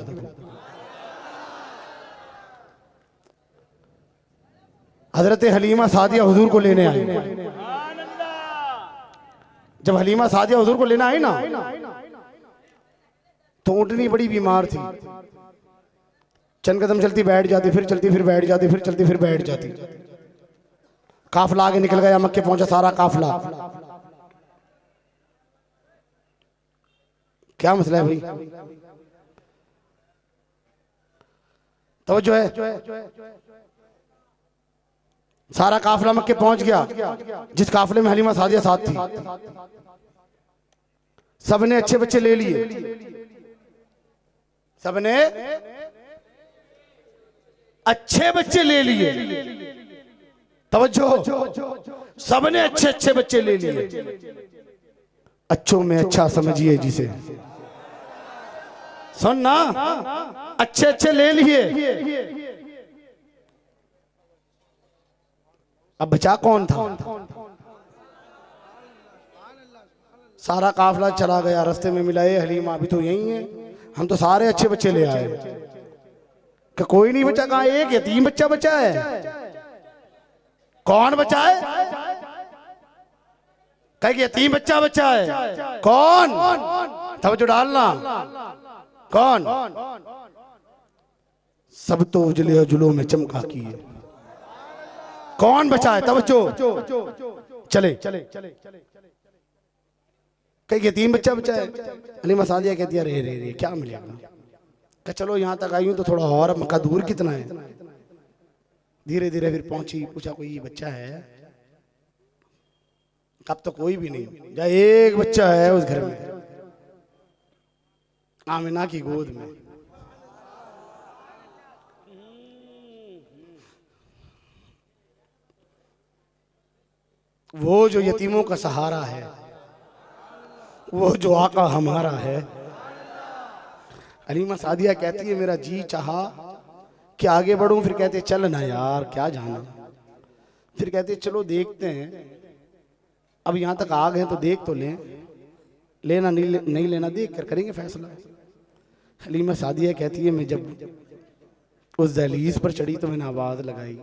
हजरत हलीमा सादिया हुजूर को लेने आई। जब हलीमा सादिया हुजूर को लेने आई ना तो ऊँटनी बड़ी बीमार थी। चंद कदम चलती बैठ जाती, फिर चलती फिर बैठ जाती, फिर चलती फिर बैठ जाती। काफिला आगे निकल गया, मक्के पहुंचा सारा काफिला। क्या मसला है भाई, तवज्जो है। सारा काफिला मक्के पहुंच गया। जिस काफिले में हलीमा सादिया साथ थी, सबने अच्छे बच्चे ले लिए, सबने अच्छे बच्चे ले लिए। तवज्जो, सबने अच्छे अच्छे बच्चे ले लिए। अच्छों में अच्छा समझिए जिसे, सुन ना, अच्छे अच्छे ले लिए। अब बचा कौन था। सारा काफिला चला गया, रास्ते में मिला ये हलीमा अभी तो यही है, हम तो सारे अच्छे बच्चे ले आए। कि कोई नहीं बचा, कहां एक यतीम बच्चा बचा है। कौन बचा है, कहे यतीम बच्चा बचा है। कौन, तवज्जो डालना, कौन। सब तो उजले उजलों में चमका की है। कौन बचा है, तवज्जो, चले कहीं यतीम बच्चा बचा है। हलीमा सादिया कहती है रे क्या मिलेगा। चलो यहाँ तक आई हूँ तो थोड़ा और, मक्का दूर कितना है। धीरे धीरे फिर पहुंची, पूछा कोई बच्चा है? अब तो कोई भी नहीं, या एक बच्चा है उस घर में, आमिना की गोद में। वो जो यतीमों का सहारा है, वो जो आका हमारा है। हलीमा सादिया कहती है मेरा जी चाहा कि आगे बढ़ूं, फिर कहते चल ना यार क्या जाना, फिर कहते चलो देखते हैं, अब यहां तक आ गए तो देख तो लें, लेना नहीं लेना देख कर करेंगे फैसला। हलीमा सादिया कहती है मैं जब उस दहलीज पर चढ़ी तो मैंने आवाज लगाई,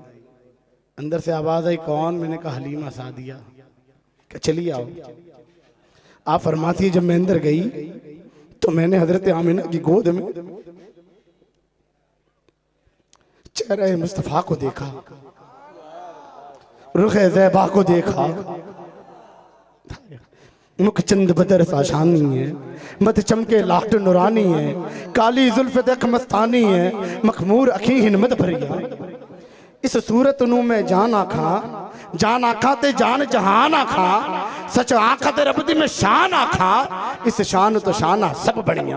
अंदर से आवाज आई कौन? मैंने कहा हलीमा सादिया। क्या चलिए आओ। आप फरमाती है जब मैं अंदर गई तो मैंने हजरत आमिना की गोद में चेहरे मुस्तफा को देखा, रुख ज़ैबा को देखा, मुख चंद बदर सा शानी है, मत चमके लाट नुरानी है, काली जुल्फ देख मस्तानी है, मखमूर अखी हिम्मत भरिया। इस सूरत नू मैं जान आखा ते जान जहान आखा, सच आखा ते रब दी मैं शान आखा, इस शान तो शाना सब बढ़िया।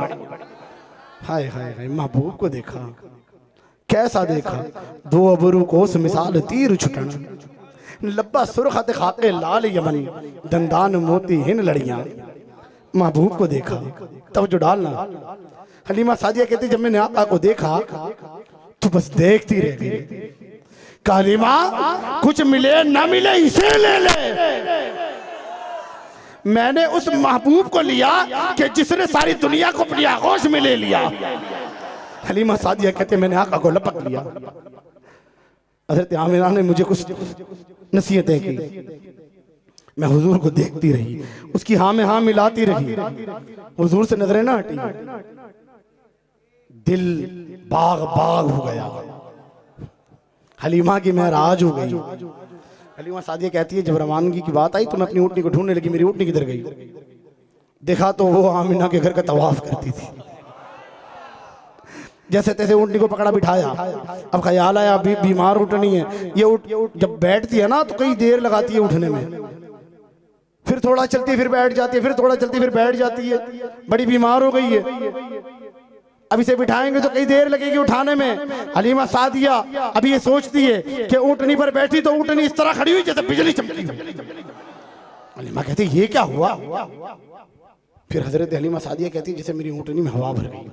हाय हाय हाय महबूब को देखा, कैसा देखा? दो अबरू को उस मिसाल तीर छुटना, लब्बा सुरख ते खाके लाल यमन, दंदान मोती हिन लड़ियां। महबूब को देखा तब जो डालना। हलीमा सादिया कहती जब मैंने आका को देखा तो बस देखती रह गई। कालिमा कुछ मिले ना मिले इसे ले ले। मैंने उस महबूब को लिया कि जिसने सारी दुनिया को अपनी आगोश में ले लिया। हलीमा सादिया कहते मैंने आका को लपक लिया। हज़रत आमिना ने मुझे कुछ नसीहतें की, मैं हुजूर को देखती रही, उसकी हाँ में हाँ मिलाती रही, हुजूर से नजरें ना हटी। दिल बाग बाग हो गया, हलीमा की महराज हो गई। हलीमा सादिया कहती है जब रवानगी की बात आई तो मैं अपनी ऊँटनी को ढूंढने लगी, मेरी ऊँटनी किधर गई? देखा तो वो आमिना के घर का तवाफ करती थी। जैसे तैसे ऊँटनी को पकड़ा बिठाया। अब ख्याल आया अभी बीमार ऊँटनी है, ये ऊँट जब बैठती है ना तो कई देर लगाती है उठने में, फिर थोड़ा चलती है फिर बैठ जाती है, फिर थोड़ा चलती है फिर बैठ जाती है, बड़ी बीमार हो गई है। अब इसे बिठाएंगे तो कई देर लगेगी उठाने में। हलीमा सादिया अभी ये सोचती है कि ऊँटनी पर बैठी तो ऊँटनी इस तरह खड़ी हुई जैसे बिजली चमकी। हलीमा कहती ये क्या हुआ? फिर हजरत हलीमा सादिया कहती है जैसे मेरी ऊँटनी में हवा भर गई,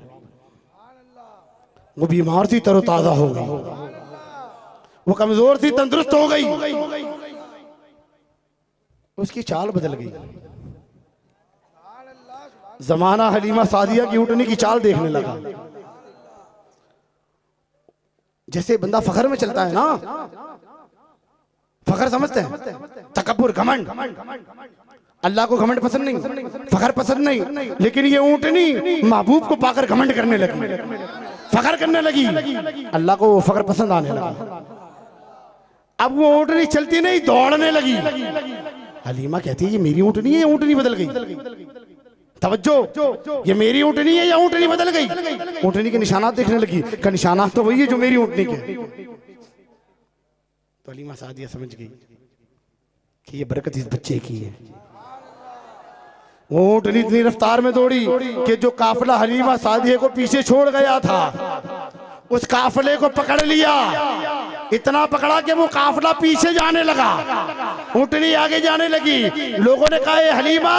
वो बीमार थी तरोताजा हो गई, वो कमजोर थी तंदुरुस्त हो गई, उसकी चाल बदल गई। जमाना हलीमा सादिया की ऊँटनी की चाल देखने लगा। जैसे बंदा फखर में चलता है ना, फखर समझते हैं, तकब्बुर घमंड। अल्लाह को घमंड पसंद नहीं, फखर पसंद नहीं, लेकिन ये ऊँटनी महबूब को पाकर घमंड करने लगी, फखर करने लगी। अल्लाह को वो फखर पसंद आने लगा। अब वो ऊँटनी चलती नहीं, दौड़ने लगी। हलीमा कहती है ये मेरी ऊँटनी है या ऊँटनी बदल गई? तवज्जो, ये मेरी ऊँटनी है या ऊँटनी बदल गई? ऊँटनी के निशानात देखने लगी, का निशानात तो वही है जो मेरी ऊँटनी के। तो हलीमा सादिया समझ गई कि ये बरकत इस बच्चे की है। वो ऊँटनी इतनी रफ्तार में दौड़ी कि जो काफिला हलीमा सादिया को पीछे छोड़ गया था उस काफिले को पकड़ लिया। इतना पकड़ा कि वो काफिला पीछे जाने लगा, ऊँटनी आगे जाने लगी। लोगों ने कहा ए हलीमा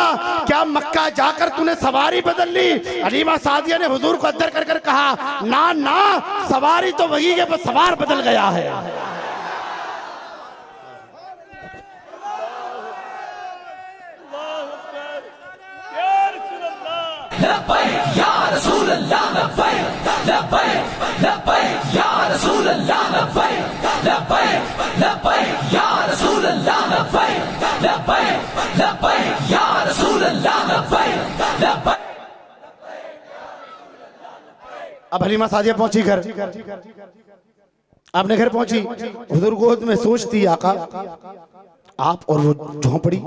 क्या मक्का जाकर तूने सवारी बदल ली? हलीमा सादिया ने हुजूर को अंदर कर कर कहा ना ना, सवारी तो वही है बस सवार बदल गया है। लब्बैक या रसूल अल्लाह लब्बैक, लब्बैक लब्बैक या रसूल अल्लाह लब्बैक, लब्बैक लब्बैक या रसूल अल्लाह लब्बैक, लब्बैक लब्बैक या रसूल अल्लाह लब्बैक, लब्बैक। अब हलीमा सादिया पहुंची घर, अपने घर पहुंची, हुजूर गोद में सोचती आका आप और वो झोंपड़ी।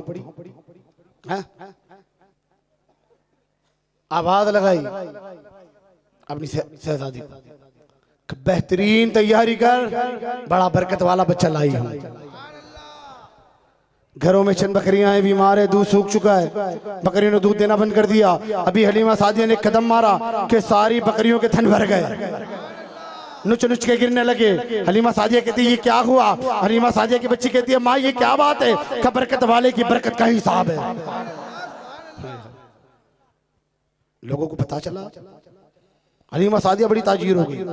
आवाज लगाई अपनी शहजादी, बेहतरीन तैयारी कर, बड़ा बरकत वाला बच्चा लाई हूं। घरों में चंद बकरियां हैं, बीमार है, दूध सूख चुका है, बकरियों ने दूध देना बंद कर दिया। अभी हलीमा सादिया ने कदम मारा कि सारी बकरियों के थन भर गए, नुच नुच के गिरने लगे। हलीमा सादिया कहती है ये क्या हुआ? हलीमा सादिया की बच्ची कहती है माँ ये क्या बात है? का बरकत वाले की बरकत का हिसाब है। लोगों को पता चला, हलीमा सादिया बड़ी ताजीर हो गई।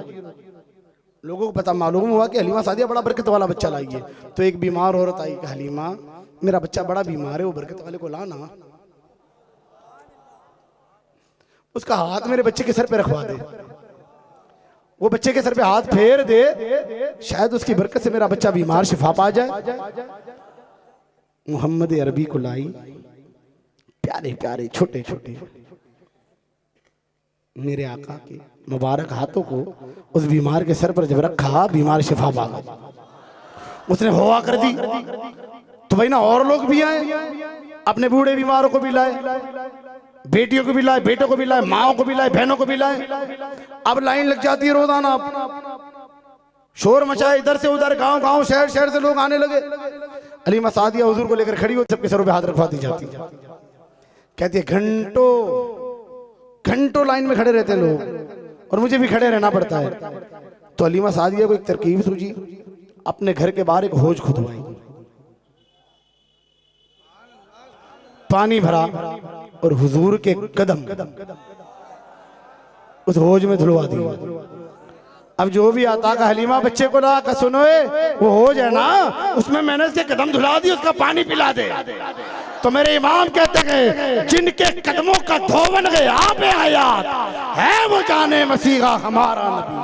लोगों को पता मालूम हुआ कि हलीमा सादिया बड़ा बरकत वाला बच्चा लाई है। तो एक बीमार औरत आई कि हलीमा मेरा बच्चा बड़ा बीमार है, वो बरकत वाले को लाना, उसका हाथ मेरे बच्चे के सर पे रखवा दे। वो बच्चे के सर पे हाथ फेर दे, शायद उसकी बरकत से मेरा बच्चा बीमार शिफा पा जाए। मोहम्मद अरबी को लाई, प्यारे प्यारे छोटे छोटे मेरे आका के मुबारक हाथों को उस बीमार के सर पर जब रखा, बीमार शिफा पा गया। उसने हुआ कर दी। तो भाई ना और लोग भी आए, अपने बूढ़े बीमारों को भी लाए, बेटियों को भी लाए, बेटों को भी लाए, माओ को भी लाए, बहनों को भी लाए। अब लाइन लग जाती है रोजाना, शोर मचाए इधर से उधर, गांव गांव शहर शहर से लोग आने लगे। हलीमा सादिया हुजूर को लेकर खड़ी हो, सबके सरों पे हाथ रखवाती जाती, कहती है घंटों घंटों लाइन में खड़े रहते हैं लोग और मुझे भी खड़े रहना पड़ता है। तो हलीमा सादिया को एक तरकीब सूझी, अपने घर के बाहर एक हौज खुदवाई, पानी भरा और हुजूर के कदम उस हौज में धुलवा दिए। अब जो भी आता का हलीमा बच्चे को ला कर सुनो वो हौज है ना, उसमें मैंने इसके कदम धुला दी, उसका पानी पिला दे। तो मेरे इमाम कहते हैं जिनके कदमों का धोवन गए आबे हयात है, वो जाने मसीहा हमारा नबी।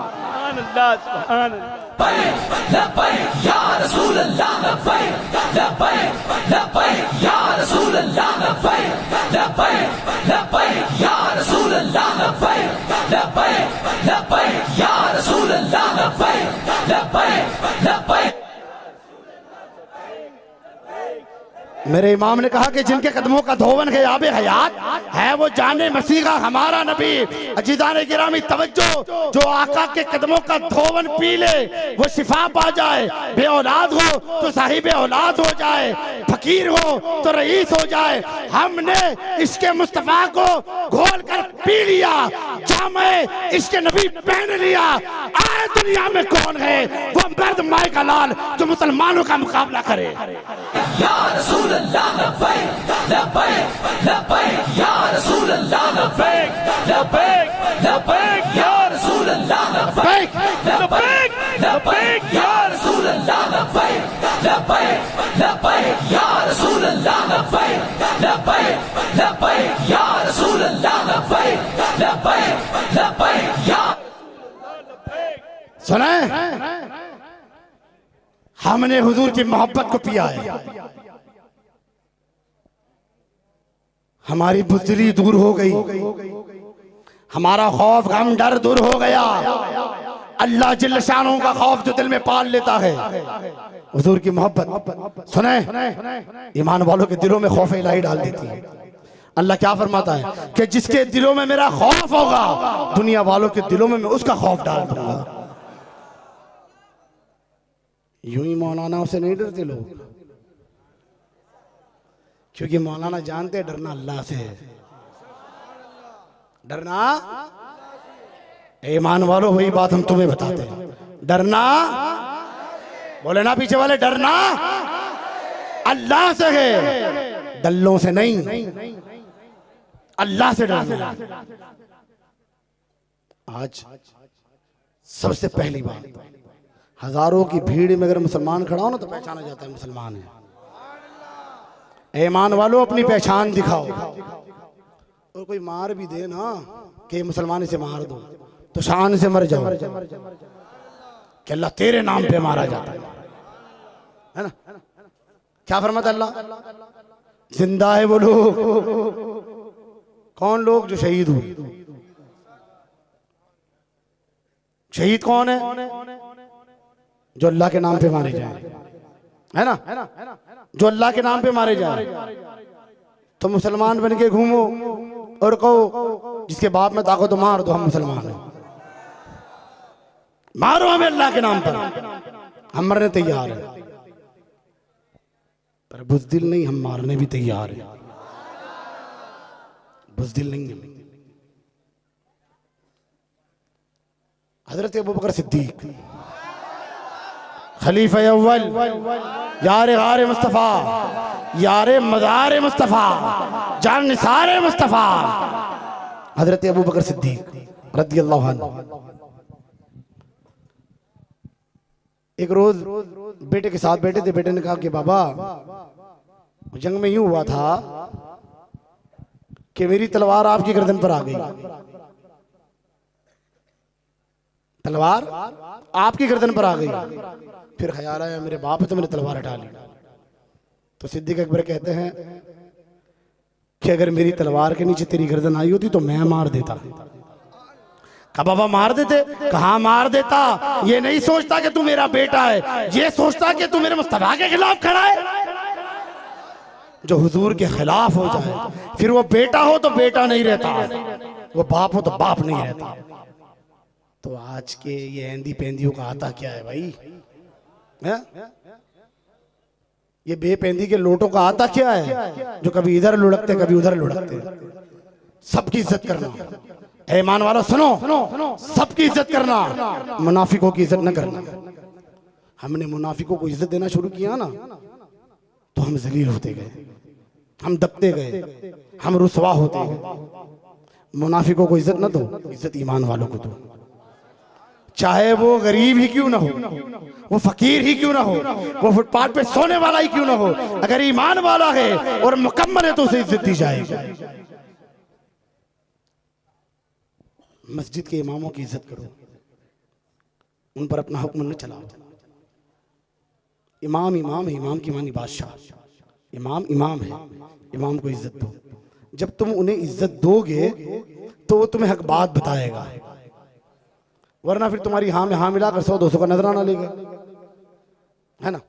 लब्बैक या रसूल अल्लाह, लब्बैक लब्बैक लब्बैक या रसूल अल्लाह, लब्बैक लब्बैक लब्बैक या रसूल अल्लाह, लब्बैक लब्बैक लब्बैक या रसूल अल्लाह, लब्बैक लब्बैक लब्बैक। मेरे इमाम ने कहा कि जिनके कदमों का धोवन है आबे हयात है, वो जाने मसीहा हमारा नबी। अजीजान गिरामी तवज्जो, जो आका के कदमों का धोवन पी ले वो शिफा पा जाए, बे औलाद हो तो साहिब औलाद हो जाए, फकीर हो तो रईस हो जाए। हमने इसके मुस्तफा को घोल कर पी लिया, जामे इसके नबी पहन लिया। आए दुनिया में कौन है वो मर्द माए का लाल जो मुसलमानों का मुकाबला करे। या रसूल अल्लाह, लब्बैक लब्बैक लब्बैक या रसूल अल्लाह, लब्बैक लब्बैक लब्बैक या रसूल अल्लाह, लब्बैक लब्बैक लब्बैक या रसूल अल्लाह, लब्बैक लब्बैक लब्बैक या रसूल अल्लाह, लब्बैक लब्बैक लब्बैक या रसूल अल्लाह, लब्बैक लब्बैक लब्बैक या। सुने, हमने हुजूर की मोहब्बत को पिया है, हमारी बुज़दिली दूर हो गई, हमारा खौफ गम डर दूर हो गया। अल्लाह जिल्ल शानों का खौफ जो दिल में पाल लेता है, हुजूर की मोहब्बत सुने ईमान वालों के दिलों में खौफ इलाही डाल देती है। अल्लाह क्या फरमाता है कि जिसके दिलों में मेरा खौफ होगा, दुनिया वालों के दिलों में मैं उसका खौफ डाल दूंगा। यूं ही मौलाना से नहीं डरते लोग, क्योंकि मौलाना जानते डरना अल्लाह से है। डरना ईमान वालों, वही बात हम तुम्हें बताते हैं, डरना बोले ना पीछे वाले, डरना अल्लाह से है, दल्लों से नहीं, अल्लाह से डरना। आज सबसे पहली बात, हजारों की भीड़ में अगर मुसलमान खड़ा हो ना तो पहचाना जाता है मुसलमान है। ईमान वालों अपनी पहचान दिखाओ, और कोई मार भी दे ना कि मुसलमान से मार दो तो शान से मर जाओ कि अल्लाह तेरे नाम पे मारा जाता है ना। क्या फरमाता अल्लाह, जिंदा है वो लोग, कौन लोग जो शहीद हुए। शहीद कौन है? जो अल्लाह के नाम पे मारे जाए, है ना, जो अल्लाह के नाम पे मारे जाए। तो मुसलमान बन के घूमो और कहो जिसके बाप में ताकत तो मार दो, हम मुसलमान हैं। मारो हमें अल्लाह के नाम पर, हम मरने तैयार हैं, पर बुज़दिल नहीं, हम मारने भी तैयार हैं। बुज़दिल नहीं है। हजरत अबू बकर सिद्दीक खलीफा अव्वल, यार गार मुस्तफ़ा, यार मज़ार मुस्तफ़ा, जान निसार मुस्तफ़ा, हजरत अबू बकर सिद्दीक रज़ी अल्लाह अन्हु। एक रोज बेटे के साथ बैठे थे, बेटे ने कहा कि बाबा, जंग में यूं हुआ था कि मेरी तलवार आपकी गर्दन पर आ गई, तलवार आपकी गर्दन पर आ गई। फिर ख्याल आया मेरे बाप है तो मैंने तलवार हटा ली। तो सिद्दीक अकबर कहते हैं कि अगर मेरी तलवार के नीचे तेरी गर्दन आई होती तो मैं मार देता। कहा बाबा मार देते? कहा मार देता। ये नहीं सोचता कि तू मेरा बेटा है, ये सोचता कि तू मेरे मुस्तफा के खिलाफ खड़ा है। जो हुजूर के खिलाफ हो जाए, फिर वो बेटा हो तो बेटा नहीं रहता, वो बाप हो तो बाप नहीं रहता। तो आज के ये ऐंदी पेंदियों का आता क्या है भाई? है? ये बेपेंदी के लोटों का आता क्या है, जो कभी इधर लुढ़कते कभी उधर लुढ़कते। सबकी इज्जत करना, ऐ ईमान वालों सुनो, सबकी इज्जत करना, मुनाफिकों की इज्जत न करना। हमने मुनाफिकों को इज्जत देना शुरू किया ना तो हम जलील होते गए, हम दबते गए, हम रुसवा होते गए। मुनाफिकों को इज्जत न दो, इज्जत ईमान वालों को दो। चाहे वो गरीब ही क्यों ना हो, वो फकीर ही क्यों ना हो, वो फुटपाथ पे सोने वाला ही क्यों ना हो, अगर ईमान वाला है और मुकम्मल है तो उसे इज्जत दी जाएगी। मस्जिद के इमामों की इज्जत करो, उन पर अपना हुक्म न चलाओ। इमाम इमाम है, इमाम की मानी बादशाह, इमाम इमाम है, इमाम को इज्जत दो। जब तुम उन्हें इज्जत दोगे तो वो तुम्हें हक बात बताएगा, वरना फिर तुम्हारी हाँ में हाँ मिलाकर 100-200 का नजराना लेगा, है ना।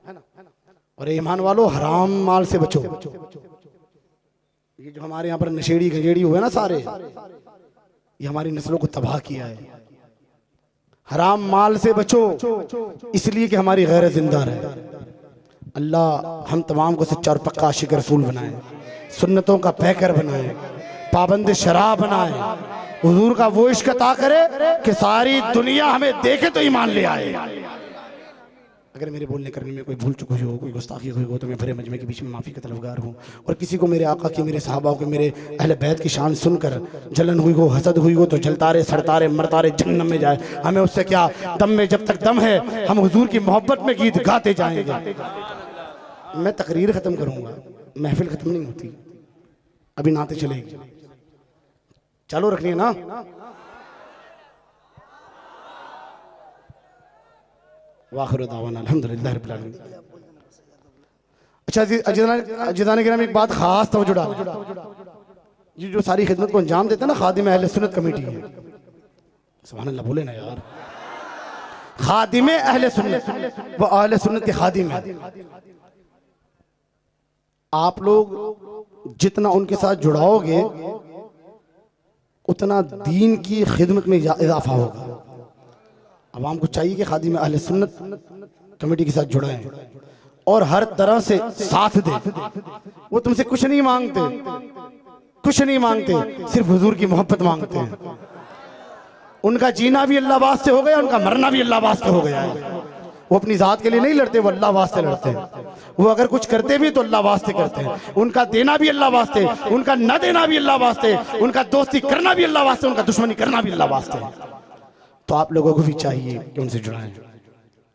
और ईमान वालों, हराम माल से बचो। ये जो हमारे यहाँ पर नशेड़ी गंजेड़ी हुए ना सारे, ये हमारी नस्लों को तबाह किया है। हराम माल से बचो इसलिए कि हमारी गैरत जिंदा रहे। अल्लाह हम तमाम को सच्चा और पक्का आशिक रसूल बनाए, सुन्नतों का पैकर बनाए, पाबंद शराब बनाए, हुजूर का वो इश्क अता करे कि सारी दुनिया हमें देखे तो ईमान ले आए। अगर मेरे बोलने करने में कोई भूल चुक हुई हो, कोई गुस्ताखी हुई हो तो मैं भरे मजमे के बीच में माफ़ी का तलबगार हूँ। और किसी को मेरे आका की, मेरे सहाबा के, मेरे अहले बैत की शान सुनकर जलन हुई हो, हसद हुई हो तो जलता रहे, सड़ता रहे, मरता रहे, जहन्नम में जाए। हमें उससे क्या, दम में जब तक दम है हम हुजूर की मोहब्बत में गीत गाते जाएंगे। मैं तकरीर ख़त्म करूँगा, महफिल ख़त्म नहीं होती, अभी नाते चलेगी, चालू रखनी है ना। वाखिर दावाना अल्हम्दुलिल्लाह रब्बिल आलमीन। अच्छा अजीज़ान गिरामी, एक बात खास तवज्जो डालें। ये जो सारी खिदमत को अंजाम देता है ना, खादिम अहले सुन्नत कमेटी है। सुभान अल्लाह बोले ना यार, खादिम अहले सुन्नत, वो अहले सुन्नत के खादिम है। आप लोग जितना उनके साथ जुड़ाओगे उतना दीन की खिदमत में इजाफा होगा। अवाम को चाहिए कि खादिम अहले सुन्नत कमेटी के साथ जुड़ाएं और हर तरह से साथ दें। वो तुमसे कुछ नहीं मांगते, कुछ नहीं मांगते, सिर्फ हुजूर की मोहब्बत मांगते हैं। उनका जीना भी अल्लाह वास्ते हो गया, उनका मरना भी अल्लाह वास्ते हो गया है। वो अपनी जात के लिए नहीं लड़ते, वो अल्लाह वास्ते लड़ते हैं। वो अगर कुछ करते भी तो अल्लाह वास्ते करते हैं। उनका देना भी अल्लाह वास्ते, उनका न देना भी अल्लाह वास्ते, उनका दोस्ती करना भी अल्लाह वास्ते, उनका दुश्मनी करना भी अल्लाह वास्ते। तो आप लोगों को भी चाहिए कि उनसे जुड़ाएं।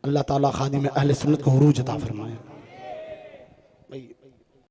अल्लाह ताला खादिम अहले सुन्नत को उरूज अता फरमाए।